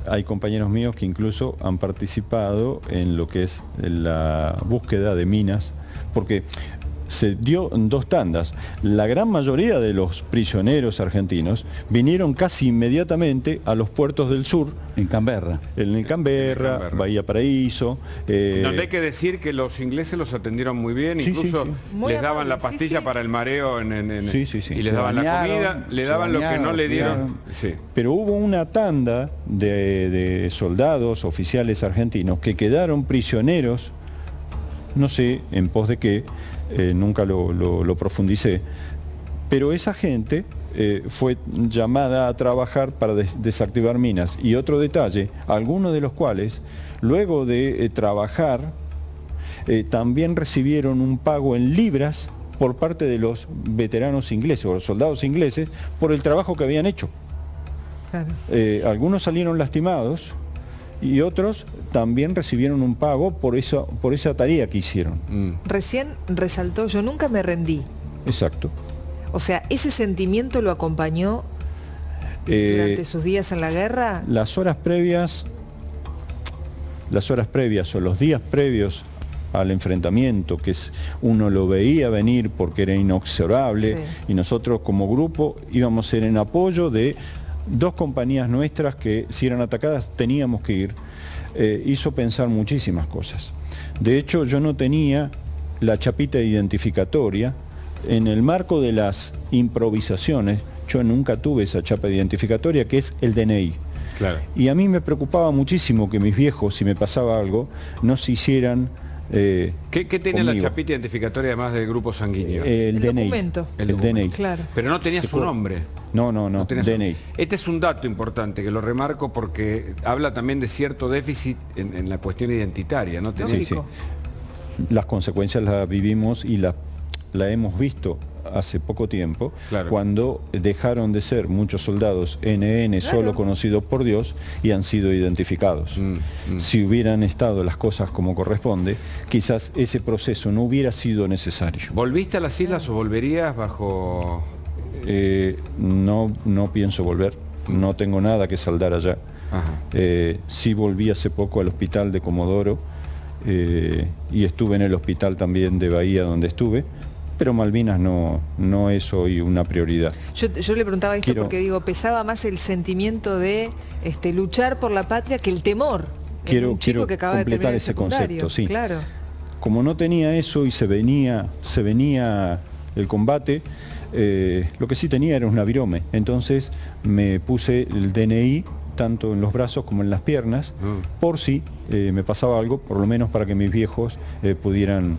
Speaker 21: hay compañeros míos que incluso han participado en lo que es la búsqueda de minas, porque se dio en 2 tandas. La gran mayoría de los prisioneros argentinos vinieron casi inmediatamente a los puertos del sur.
Speaker 9: En Canberra.
Speaker 21: En Canberra, Bahía Paraíso.
Speaker 1: Donde hay que decir que los ingleses los atendieron muy bien, incluso les daban la pastilla para el mareo y les daban la comida, le daban lo que no le dieron.
Speaker 21: Pero hubo una tanda de soldados, oficiales argentinos, que quedaron prisioneros, no sé en pos de qué, nunca lo profundicé, pero esa gente fue llamada a trabajar para desactivar minas. Y otro detalle, algunos de los cuales, luego de trabajar, también recibieron un pago en libras por parte de los veteranos ingleses o los soldados ingleses por el trabajo que habían hecho. Algunos salieron lastimados y otros también recibieron un pago por esa tarea que hicieron.
Speaker 2: Recién resaltó, yo nunca me rendí.
Speaker 21: Exacto.
Speaker 2: O sea, ¿ese sentimiento lo acompañó durante sus días en la guerra?
Speaker 21: Las horas previas o los días previos al enfrentamiento, que uno lo veía venir porque era inexorable, y nosotros como grupo íbamos a ir en apoyo de 2 compañías nuestras que, si eran atacadas, teníamos que ir. Hizo pensar muchísimas cosas. De hecho, yo no tenía la chapita identificatoria. En el marco de las improvisaciones, yo nunca tuve esa chapa identificatoria, que es el DNI. Y a mí me preocupaba muchísimo que mis viejos, si me pasaba algo, no se hicieran...
Speaker 1: ¿Qué tenía la chapita identificatoria además del grupo sanguíneo?
Speaker 21: El DNI.
Speaker 2: Documento.
Speaker 21: El DNI.
Speaker 1: Pero no tenía su nombre.
Speaker 21: No, DNI.
Speaker 1: Este es un dato importante que lo remarco porque habla también de cierto déficit en la cuestión identitaria, ¿no?
Speaker 21: Las consecuencias las vivimos y la hemos visto hace poco tiempo, cuando dejaron de ser muchos soldados NN solo conocidos por Dios y han sido identificados. Si hubieran estado las cosas como corresponde, quizás ese proceso no hubiera sido necesario.
Speaker 1: ¿Volviste a las islas o volverías bajo...?
Speaker 21: No pienso volver, no tengo nada que saldar allá. Sí volví hace poco al hospital de Comodoro y estuve en el hospital también de Bahía donde estuve, pero Malvinas no es hoy una prioridad.
Speaker 2: Yo le preguntaba esto porque digo, pesaba más el sentimiento de luchar por la patria que el temor.
Speaker 21: Quiero
Speaker 2: un chico que acaba
Speaker 21: completar
Speaker 2: de
Speaker 21: ese concepto,
Speaker 2: Claro.
Speaker 21: como no tenía eso y se venía el combate, lo que sí tenía era un virome. Entonces me puse el DNI tanto en los brazos como en las piernas, por si me pasaba algo, por lo menos para que mis viejos pudieran,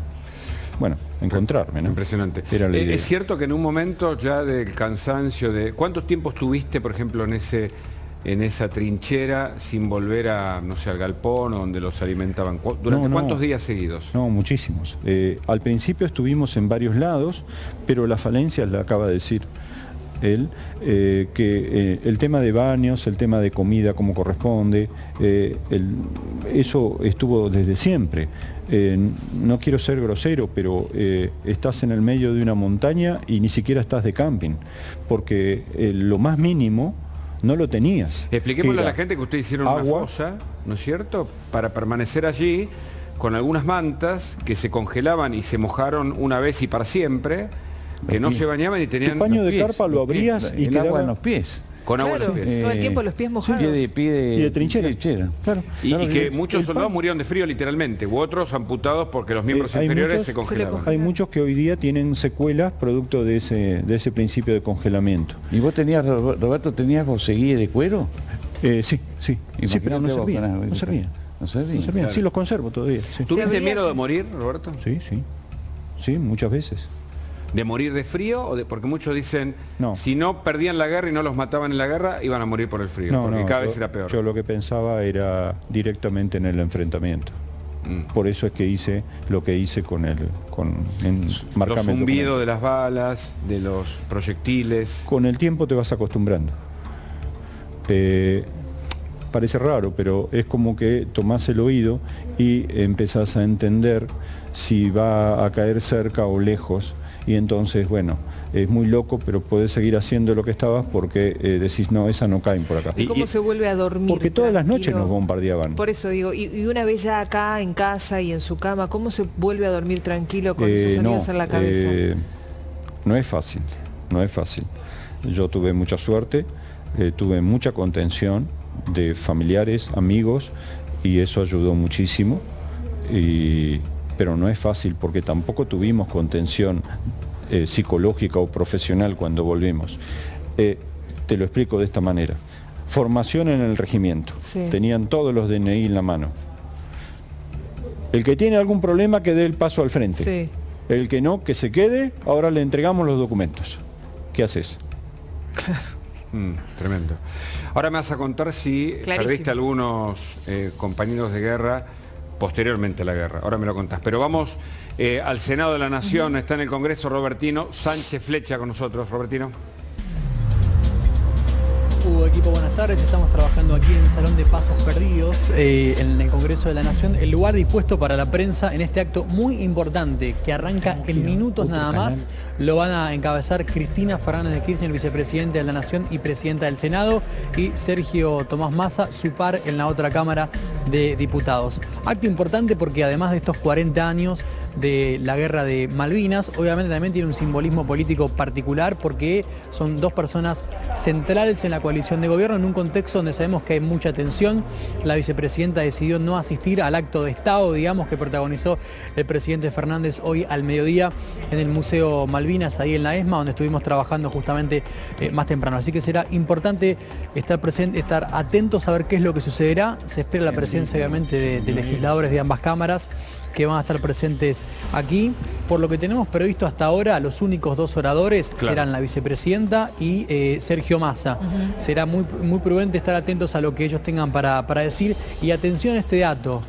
Speaker 21: bueno, encontrarme, ¿no?
Speaker 1: Impresionante.
Speaker 21: Era la idea.
Speaker 1: Es cierto que en un momento ya del cansancio de... ¿Cuánto tiempo estuviste, por ejemplo, en esa trinchera sin volver a, no sé, al galpón o donde los alimentaban? ¿Durante cuántos días seguidos?
Speaker 21: No, muchísimos. Al principio estuvimos en varios lados, pero la falencia la acaba de decir él, que el tema de baños, el tema de comida como corresponde, eso estuvo desde siempre. No quiero ser grosero, pero estás en el medio de una montaña y ni siquiera estás de camping, porque lo más mínimo no lo tenías.
Speaker 1: Expliquémosle a la gente que ustedes hicieron una fosa, ¿no es cierto?, para permanecer allí con algunas mantas que se congelaban y se mojaron una vez y para siempre, que no se bañaban y tenían...
Speaker 21: El paño de carpa lo abrías y quedaba
Speaker 9: agua en los pies.
Speaker 1: Con agua en los pies.
Speaker 2: Todo el tiempo los pies mojados.
Speaker 21: Y de trinchera. Claro.
Speaker 1: Y que muchos soldados murieron de frío literalmente, u otros amputados porque los miembros inferiores se congelaban.
Speaker 21: Hay muchos que hoy día tienen secuelas producto de ese principio de congelamiento.
Speaker 9: ¿Y vos tenías, Roberto, seguías de cuero?
Speaker 21: Sí, pero no servía. No servía.
Speaker 1: Claro.
Speaker 21: Sí, los conservo todavía. Sí.
Speaker 1: ¿Tuviste miedo de morir, Roberto?
Speaker 21: Sí, muchas veces.
Speaker 1: ¿De morir de frío? Porque muchos dicen, si no perdían la guerra y no los mataban en la guerra, iban a morir por el frío, porque cada vez era peor.
Speaker 21: Yo lo que pensaba era directamente en el enfrentamiento. Por eso es que hice lo que hice con
Speaker 1: los zumbidos de las balas, de los proyectiles.
Speaker 21: Con el tiempo te vas acostumbrando. Parece raro, pero es como que tomás el oído y empezás a entender si va a caer cerca o lejos. Y entonces, bueno, es muy loco, pero podés seguir haciendo lo que estabas porque decís, no, esa no caen por acá.
Speaker 2: ¿Y cómo se vuelve a dormir?
Speaker 21: Porque todas las noches nos bombardeaban.
Speaker 2: Por eso digo, y una vez ya acá en casa y en su cama, ¿cómo se vuelve a dormir tranquilo con esos sonidos en la cabeza?
Speaker 21: No es fácil, no es fácil. Yo tuve mucha suerte, tuve mucha contención de familiares, amigos, y eso ayudó muchísimo. Pero no es fácil porque tampoco tuvimos contención psicológica o profesional cuando volvimos. Te lo explico de esta manera. Formación en el regimiento. Tenían todos los DNI en la mano. El que tiene algún problema que dé el paso al frente. El que no, que se quede, ahora le entregamos los documentos. ¿Qué haces?
Speaker 1: Tremendo. Ahora me vas a contar si perdiste algunos compañeros de guerra posteriormente a la guerra. Ahora me lo contás. Pero vamos al Senado de la Nación. Está en el Congreso Robertino Sánchez Flecha con nosotros. Robertino.
Speaker 7: Equipo, buenas tardes. Estamos trabajando aquí en el Salón de Pasos Perdidos, en el Congreso de la Nación, el lugar dispuesto para la prensa en este acto muy importante que arranca en minutos nada más. Lo van a encabezar Cristina Fernández de Kirchner, vicepresidenta de la Nación y presidenta del Senado, y Sergio Tomás Massa, su par en la otra Cámara de Diputados. Acto importante porque además de estos 40 años de la guerra de Malvinas, obviamente también tiene un simbolismo político particular porque son dos personas centrales en la coalición de gobierno en un contexto donde sabemos que hay mucha tensión. La vicepresidenta decidió no asistir al acto de Estado, digamos, que protagonizó el presidente Fernández hoy al mediodía en el Museo Malvinas, ahí en la ESMA, donde estuvimos trabajando justamente más temprano. Así que será importante estar presente, estar atentos a ver qué es lo que sucederá. Se espera la presencia, obviamente, de legisladores de ambas cámaras que van a estar presentes aquí. Por lo que tenemos previsto hasta ahora, los únicos dos oradores serán la vicepresidenta y Sergio Massa. Será muy prudente estar atentos a lo que ellos tengan para decir. Y atención a este dato.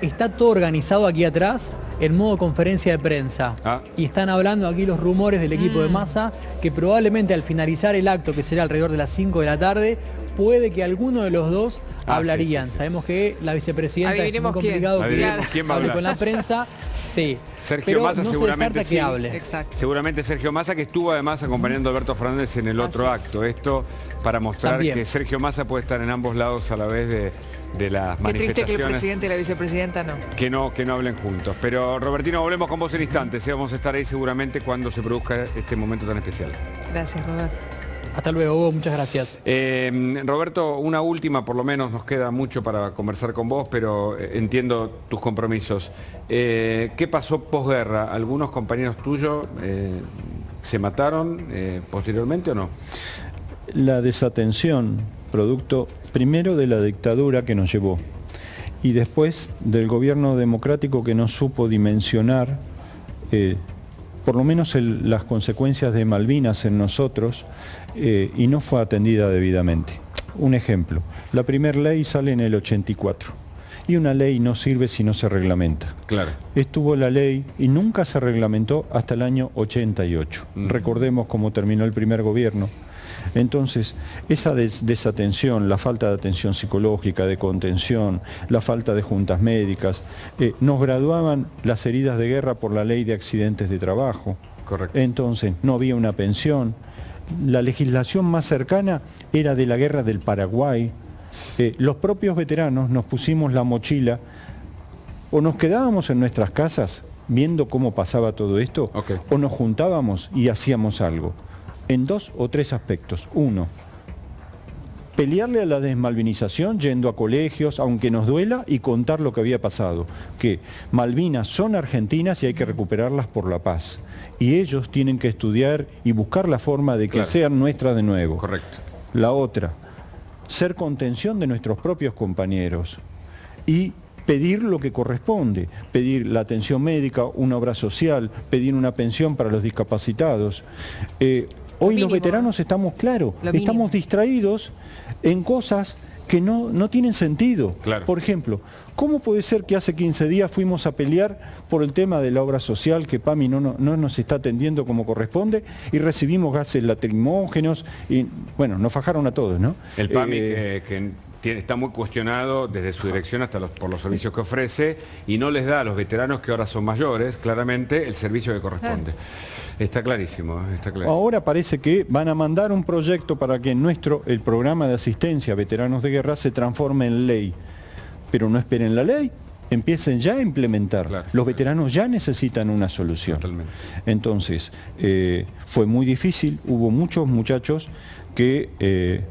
Speaker 7: Está todo organizado aquí atrás en modo conferencia de prensa. Y están hablando aquí los rumores del equipo de Massa, que probablemente al finalizar el acto, que será alrededor de las 5 de la tarde, puede que alguno de los dos hablarían. Sabemos que la vicepresidenta es muy complicado que hable con la prensa.
Speaker 1: Sergio Massa
Speaker 7: no
Speaker 1: seguramente
Speaker 7: que hable.
Speaker 1: Seguramente Sergio Massa, que estuvo además acompañando a Alberto Fernández en el otro acto. Esto para mostrar que Sergio Massa puede estar en ambos lados a la vez de las manifestaciones.
Speaker 2: Qué triste que el presidente y la vicepresidenta no.
Speaker 1: Que no hablen juntos. Pero Robertino, volvemos con vos en instantes. Vamos a estar ahí seguramente cuando se produzca este momento tan especial.
Speaker 2: Gracias, Roberto.
Speaker 7: Hasta luego, Hugo, muchas gracias.
Speaker 1: Roberto, una última, por lo menos nos queda mucho para conversar con vos, pero entiendo tus compromisos. ¿Qué pasó posguerra? ¿Algunos compañeros tuyos se mataron posteriormente o no?
Speaker 21: La desatención, producto primero de la dictadura que nos llevó y después del gobierno democrático que no supo dimensionar por lo menos las consecuencias de Malvinas en nosotros y no fue atendida debidamente. Un ejemplo, la primera ley sale en el 84 y una ley no sirve si no se reglamenta.
Speaker 1: Claro.
Speaker 21: Estuvo la ley y nunca se reglamentó hasta el año 88. Recordemos cómo terminó el primer gobierno. Entonces, esa desatención, la falta de atención psicológica, de contención, la falta de juntas médicas, nos graduaban las heridas de guerra por la ley de accidentes de trabajo.
Speaker 1: Correcto.
Speaker 21: Entonces, no había una pensión. La legislación más cercana era de la guerra del Paraguay. Los propios veteranos nos pusimos la mochila o nos quedábamos en nuestras casas viendo cómo pasaba todo esto, o nos juntábamos y hacíamos algo. En 2 o 3 aspectos. Uno, pelearle a la desmalvinización yendo a colegios, aunque nos duela, y contar lo que había pasado. Que Malvinas son argentinas y hay que recuperarlas por la paz. Y ellos tienen que estudiar y buscar la forma de que sean nuestras de nuevo.
Speaker 1: Correcto.
Speaker 21: La otra, ser contención de nuestros propios compañeros. Y pedir lo que corresponde, pedir la atención médica, una obra social, pedir una pensión para los discapacitados. Hoy los veteranos estamos, estamos distraídos en cosas que no tienen sentido.
Speaker 1: Claro.
Speaker 21: Por ejemplo, ¿cómo puede ser que hace 15 días fuimos a pelear por el tema de la obra social, que PAMI no nos está atendiendo como corresponde, y recibimos gases lacrimógenos, y bueno, nos fajaron a todos, ¿no?
Speaker 1: El PAMI que está muy cuestionado desde su dirección hasta por los servicios que ofrece, y no les da a los veteranos que ahora son mayores, claramente, el servicio que corresponde. Está clarísimo, está clarísimo.
Speaker 21: Ahora parece que van a mandar un proyecto para que el programa de asistencia a veteranos de guerra se transforme en ley. Pero no esperen la ley, empiecen ya a implementar. Claro. Los veteranos ya necesitan una solución.
Speaker 1: Totalmente.
Speaker 21: Entonces, fue muy difícil, hubo muchos muchachos que,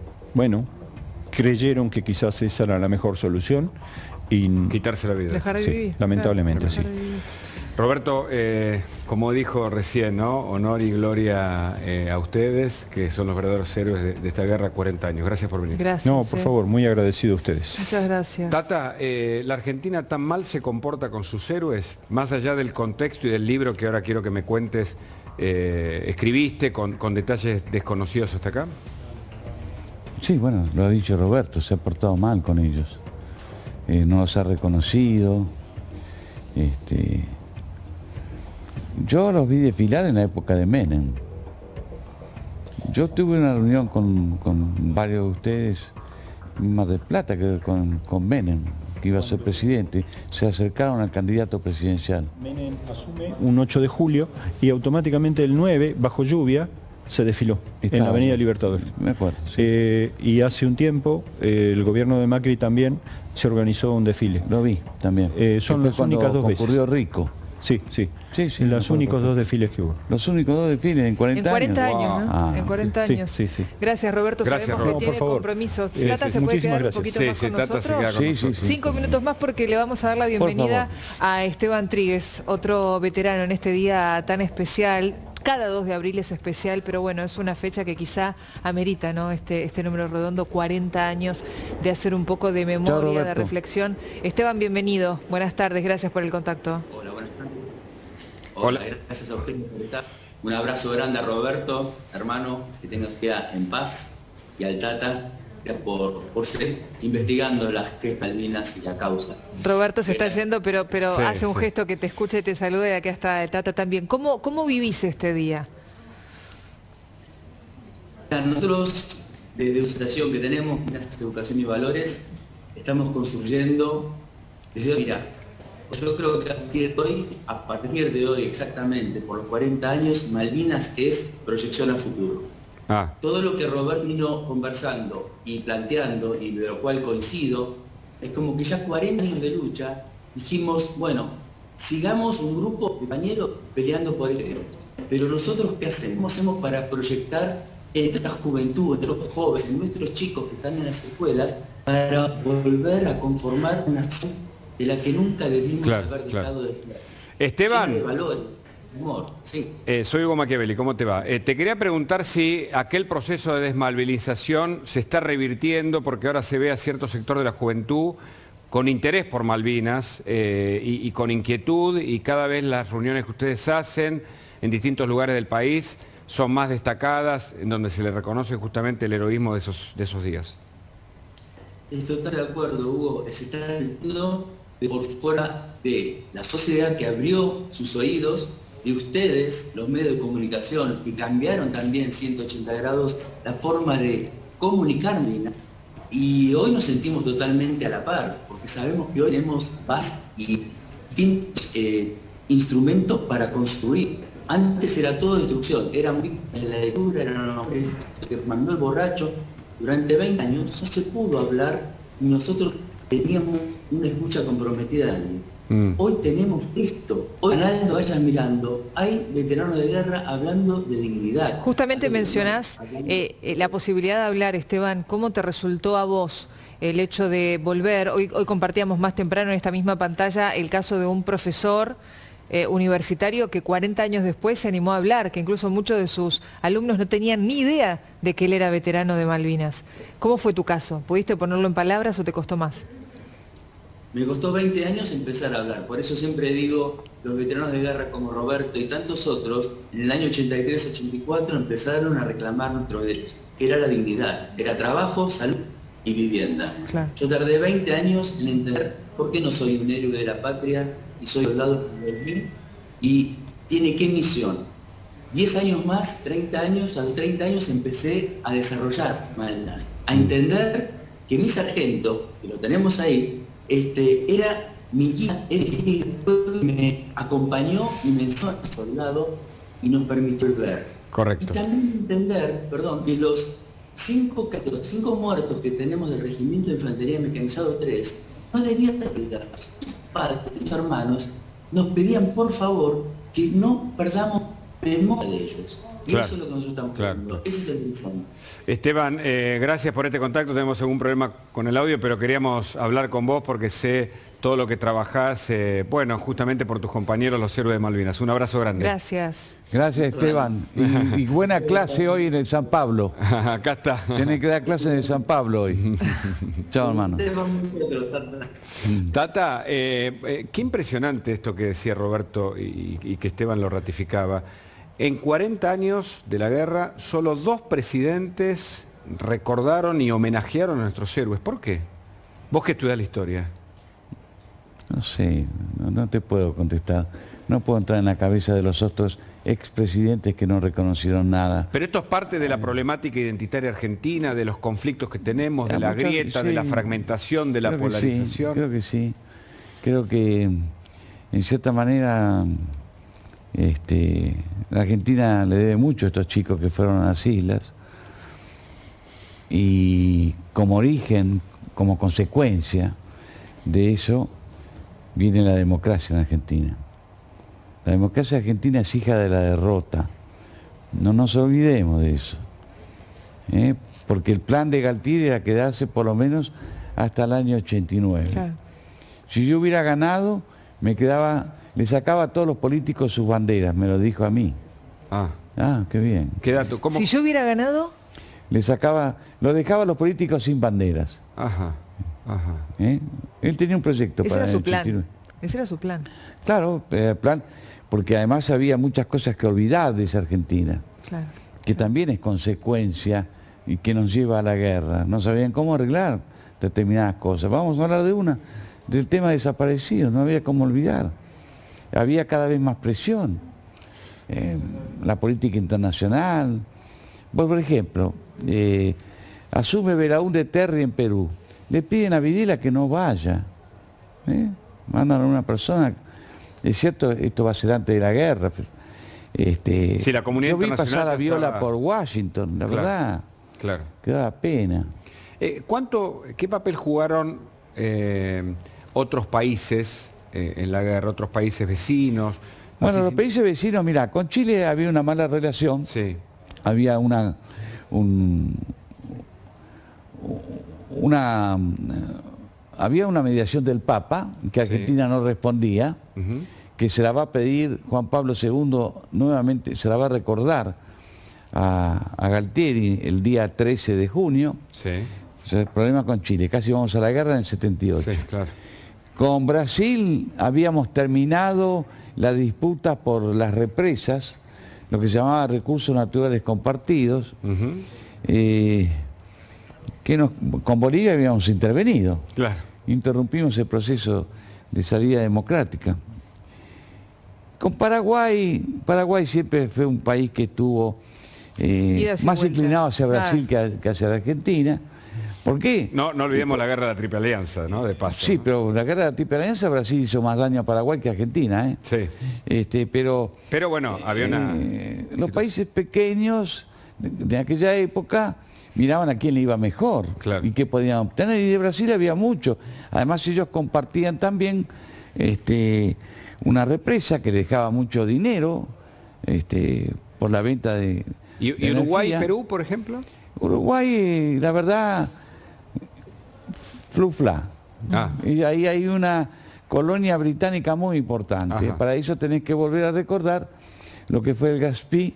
Speaker 21: creyeron que quizás esa era la mejor solución. Y
Speaker 1: quitarse la vida.
Speaker 2: Dejar de vivir.
Speaker 21: Lamentablemente, sí.
Speaker 1: Roberto, como dijo recién, ¿no? Honor y gloria a ustedes, que son los verdaderos héroes de esta guerra, 40 años. Gracias por venir.
Speaker 2: Gracias.
Speaker 21: No, por favor, muy agradecido a ustedes.
Speaker 2: Muchas gracias.
Speaker 1: Tata, ¿la Argentina tan mal se comporta con sus héroes? Más allá del contexto y del libro que ahora quiero que me cuentes, escribiste con detalles desconocidos hasta acá.
Speaker 9: Sí, bueno, lo ha dicho Roberto, se ha portado mal con ellos. No los ha reconocido. Yo los vi desfilar en la época de Menem. Yo tuve una reunión con varios de ustedes en Mar del Plata con Menem, que iba a ser presidente. Se acercaron al candidato presidencial.
Speaker 21: Menem asume un 8 de julio y automáticamente el 9, bajo lluvia, se desfiló en la Avenida Libertador.
Speaker 9: Me acuerdo. Sí.
Speaker 21: Y hace un tiempo el gobierno de Macri también se organizó un desfile.
Speaker 9: Lo vi también.
Speaker 21: Son las únicas 2 veces.
Speaker 9: Ocurrió Rico.
Speaker 21: Sí. Los únicos 2 desfiles que hubo.
Speaker 9: Los únicos 2 desfiles en 40 años.
Speaker 2: En 40 años, ¿no? En 40 años.
Speaker 21: Sí.
Speaker 2: Gracias, Roberto.
Speaker 1: Gracias,
Speaker 2: Sabemos
Speaker 1: Roberto.
Speaker 2: que tiene compromisos. Tata se puede quedar un poquito más con nosotros.
Speaker 21: Sí.
Speaker 2: 5 minutos más porque le vamos a dar la bienvenida a Esteban Tríguez, otro veterano en este día tan especial. Cada 2 de abril es especial, pero bueno, es una fecha que quizá amerita, ¿no? Este número redondo, 40 años de hacer un poco de memoria, de reflexión. Esteban, bienvenido. Buenas tardes, gracias por el contacto.
Speaker 15: Hola, buenas tardes. Hola, gracias a Eugenio por estar. Un abrazo grande a Roberto, hermano, que tengas vida en paz, y al Tata, por seguir investigando las Malvinas y la causa.
Speaker 2: Roberto se está yendo, pero hace un gesto que te escucha y te saluda, y acá está el Tata también. ¿Cómo vivís este día?
Speaker 15: Nosotros, desde Educación que tenemos, gracias a Educación y Valores, estamos construyendo desde hoy. Mira, yo creo que a partir de hoy exactamente, por los 40 años, Malvinas es proyección al futuro. Todo lo que Robert vino conversando y planteando, y de lo cual coincido, es como que ya 40 años de lucha, dijimos, bueno, sigamos un grupo de compañeros peleando por ello. Pero nosotros, ¿qué hacemos? Hacemos para proyectar entre la juventud, entre los jóvenes, en nuestros chicos que están en las escuelas, para volver a conformar una nación de la que nunca debimos haber dejado de ser.
Speaker 1: Esteban.
Speaker 15: De valores, de humor, sí.
Speaker 1: Soy Hugo Machiavelli, ¿cómo te va? Te quería preguntar si aquel proceso de desmalvinización se está revirtiendo, porque ahora se ve a cierto sector de la juventud con interés por Malvinas y con inquietud, y cada vez las reuniones que ustedes hacen en distintos lugares del país son más destacadas, en donde se le reconoce justamente el heroísmo de esos días.
Speaker 15: Estoy totalmente de acuerdo, Hugo. Se está viendo por fuera de la sociedad que abrió sus oídos, de ustedes, los medios de comunicación, que cambiaron también 180 grados la forma de comunicarme. Y hoy nos sentimos totalmente a la par, porque sabemos que hoy tenemos paz y distintos instrumentos para construir. Antes era todo destrucción, era muy en la lectura, era que mandó el borracho. Durante 20 años no se pudo hablar y nosotros teníamos una escucha comprometida de alguien. Hoy tenemos esto. Hoy canal vayan mirando, hay veteranos de guerra hablando de dignidad.
Speaker 2: Justamente mencionás la posibilidad de hablar, Esteban. ¿Cómo te resultó a vos el hecho de volver? Hoy compartíamos más temprano en esta misma pantalla el caso de un profesor universitario que 40 años después se animó a hablar, que incluso muchos de sus alumnos no tenían ni idea de que él era veterano de Malvinas. ¿Cómo fue tu caso? ¿Pudiste ponerlo en palabras o te costó más?
Speaker 15: Me costó 20 años empezar a hablar, por eso siempre digo, los veteranos de guerra como Roberto y tantos otros, en el año 83-84 empezaron a reclamar nuestros derechos, que era la dignidad, era trabajo, salud y vivienda. Claro. Yo tardé 20 años en entender por qué no soy un héroe de la patria y soy soldado del mí, y tiene qué misión. 10 años más, 30 años, a los 30 años empecé a desarrollar Malvinas, a entender que mi sargento, que lo tenemos ahí, era mi guía, me acompañó y me enseñó al soldado y nos permitió ver.
Speaker 1: Correcto.
Speaker 15: Y también entender, perdón, que los 5 muertos que tenemos del Regimiento de Infantería Mecanizado 3 no debían de padres, sus hermanos, nos pedían por favor que no perdamos memoria de ellos. Y
Speaker 1: claro,
Speaker 15: eso es lo que nosotros estamos haciendo. Ese es el mensaje.
Speaker 1: Esteban, gracias por este contacto. Tenemos algún problema con el audio, pero queríamos hablar con vos porque sé todo lo que trabajás, bueno, justamente por tus compañeros, los héroes de Malvinas. Un abrazo grande.
Speaker 2: Gracias.
Speaker 9: Gracias, Esteban. Y buena clase hoy en el San Pablo.
Speaker 1: Acá está.
Speaker 9: Tenés que dar clase en el San Pablo hoy. Chao, hermano.
Speaker 1: Tata, qué impresionante esto que decía Roberto y que Esteban lo ratificaba. En 40 años de la guerra, solo 2 presidentes recordaron y homenajearon a nuestros héroes. ¿Por qué? Vos que estudiás la historia.
Speaker 9: No sé, no te puedo contestar. No puedo entrar en la cabeza de los otros expresidentes que no reconocieron nada.
Speaker 1: Pero esto es parte de la problemática identitaria argentina, de los conflictos que tenemos, de la grieta, de la fragmentación, de la polarización.
Speaker 9: Sí, creo que sí. Creo que, en cierta manera, la Argentina le debe mucho a estos chicos que fueron a las islas. Y como origen, como consecuencia de eso, viene la democracia en Argentina. La democracia argentina es hija de la derrota. No nos olvidemos de eso. Porque el plan de Galtieri era quedarse por lo menos hasta el año 89. Claro. Si yo hubiera ganado, le sacaba a todos los políticos sus banderas, me lo dijo a mí. Qué bien.
Speaker 1: ¿Qué dato? ¿Cómo?
Speaker 2: Si yo hubiera ganado...
Speaker 9: Lo dejaba a los políticos sin banderas.
Speaker 1: Ajá.
Speaker 9: Él tenía un proyecto
Speaker 2: para
Speaker 9: el
Speaker 2: 89. Ese era su plan.
Speaker 9: Claro, plan, porque además había muchas cosas que olvidar de esa Argentina, claro, que también es consecuencia y que nos lleva a la guerra. No sabían cómo arreglar determinadas cosas. Vamos a hablar del tema desaparecido, no había cómo olvidar. Había cada vez más presión. La política internacional. Por ejemplo, asume Belaúnde Terry en Perú. Le piden a Videla que no vaya. Mandan a una persona. Es cierto, esto va a ser antes de la guerra.
Speaker 1: Sí, la comunidad
Speaker 9: yo vi pasar a Viola por Washington, la verdad.
Speaker 1: Claro.
Speaker 9: Que daba pena.
Speaker 1: ¿Qué papel jugaron otros países en la guerra, otros países vecinos?
Speaker 9: Bueno, los países vecinos, mira, con Chile había una mala relación.
Speaker 1: Sí.
Speaker 9: Había una había una mediación del Papa, que Argentina no respondía, que se la va a pedir Juan Pablo II nuevamente, se la va a recordar a Galtieri el día 13 de junio. O sea, el problema con Chile, casi vamos a la guerra en el 78.
Speaker 1: Sí, claro.
Speaker 9: Con Brasil habíamos terminado la disputa por las represas, lo que se llamaba recursos naturales compartidos, con Bolivia habíamos intervenido.
Speaker 1: Claro.
Speaker 9: Interrumpimos el proceso de salida democrática. Con Paraguay siempre fue un país que estuvo más inclinado hacia Brasil que hacia la Argentina. ¿Por qué?
Speaker 1: No olvidemos la guerra de la Triple Alianza, ¿no? De paso.
Speaker 9: Sí, pero la guerra de la Triple Alianza, Brasil hizo más daño a Paraguay que a Argentina, ¿eh?
Speaker 1: Sí.
Speaker 9: Pero
Speaker 1: bueno, había una...
Speaker 9: los países pequeños de aquella época miraban a quién le iba mejor y qué podían obtener, y de Brasil había mucho. Además ellos compartían también una represa que dejaba mucho dinero por la venta de
Speaker 1: ¿Y Uruguay y Perú, por ejemplo?
Speaker 9: Uruguay, la verdad, flufla. Y ahí hay una colonia británica muy importante. Para eso tenés que volver a recordar lo que fue el Gaspé,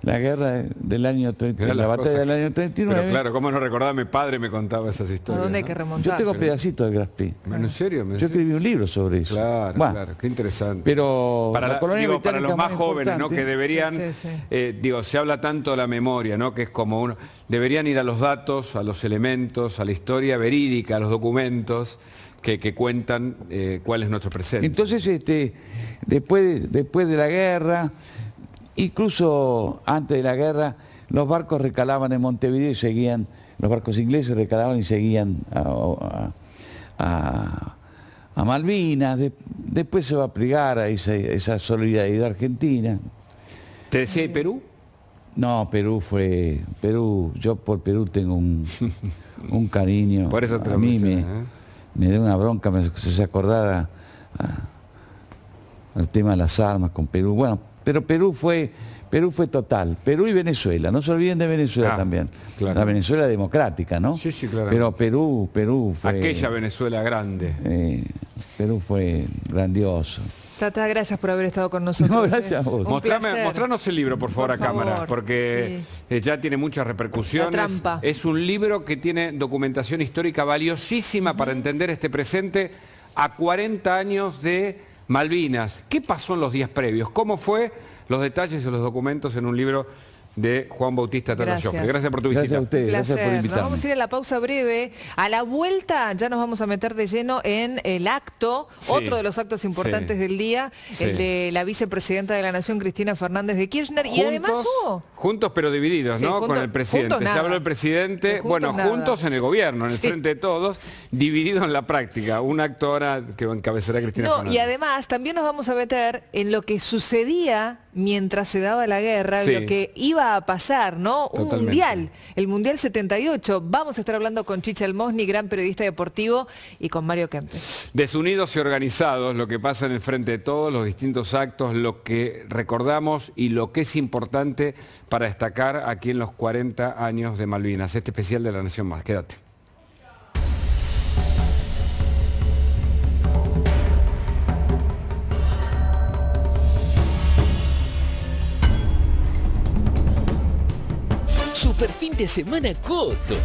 Speaker 9: la guerra del año 30, la batalla del año 39.
Speaker 1: Pero claro, ¿cómo no recordar? Mi padre me contaba esas historias.
Speaker 2: ¿A dónde hay que remontar?
Speaker 9: Yo tengo pedacitos del Gaspé.
Speaker 1: ¿En serio?
Speaker 9: Yo escribí un libro sobre eso.
Speaker 1: Claro, claro, qué interesante.
Speaker 9: Pero
Speaker 1: para los más jóvenes, ¿no? Que deberían, se habla tanto de la memoria, ¿no? Que es como uno, deberían ir a los datos, a los elementos, a la historia verídica, a los documentos que cuentan cuál es nuestro presente.
Speaker 9: Entonces, después de la guerra, incluso antes de la guerra, los barcos recalaban en Montevideo y seguían, los barcos ingleses recalaban y seguían a Malvinas. Después se va a plegar a esa solidaridad argentina.
Speaker 1: ¿Te decía Perú?
Speaker 9: No, yo por Perú tengo un cariño.
Speaker 1: Por eso te
Speaker 9: a mí me dio una bronca, me se acordara al tema de las armas con Perú. Bueno, pero Perú fue total. Perú y Venezuela, no se olviden de Venezuela también. Claro. La Venezuela democrática, ¿no?
Speaker 1: Sí, claro.
Speaker 9: Pero Perú fue...
Speaker 1: Aquella Venezuela grande.
Speaker 9: Perú fue grandioso.
Speaker 2: Tata, gracias por haber estado con nosotros.
Speaker 9: No, gracias a vos.
Speaker 1: Mostranos el libro, por favor, a cámara, porque ya tiene muchas repercusiones.
Speaker 2: La trampa.
Speaker 1: Es un libro que tiene documentación histórica valiosísima para entender este presente a 40 años de Malvinas. ¿Qué pasó en los días previos? ¿Cómo fue? Los detalles de los documentos en un libro de Juan Bautista Tata Joffre. Gracias por tu visita.
Speaker 9: Gracias a ustedes, gracias por invitarme.
Speaker 2: Nos vamos a ir a la pausa breve. A la vuelta ya nos vamos a meter de lleno en el acto, otro de los actos importantes del día, el de la vicepresidenta de la Nación, Cristina Fernández de Kirchner. Y además hubo...
Speaker 1: Juntos pero divididos, ¿no? Con el presidente. Se habló el presidente, juntos en el gobierno, en el frente de todos, dividido en la práctica. Un acto ahora que encabezará Cristina Fernández.
Speaker 2: Y además también nos vamos a meter en lo que sucedía mientras se daba la guerra, lo que iba a pasar, ¿no? Un mundial, el Mundial 78. Vamos a estar hablando con Chicha Almosni, gran periodista deportivo, y con Mario Kempes.
Speaker 1: Desunidos y organizados, lo que pasa en el frente de todos, los distintos actos, lo que recordamos y lo que es importante para destacar aquí en los 40 años de Malvinas. Este especial de La Nación Más. Quédate.
Speaker 8: Super fin de semana Coto.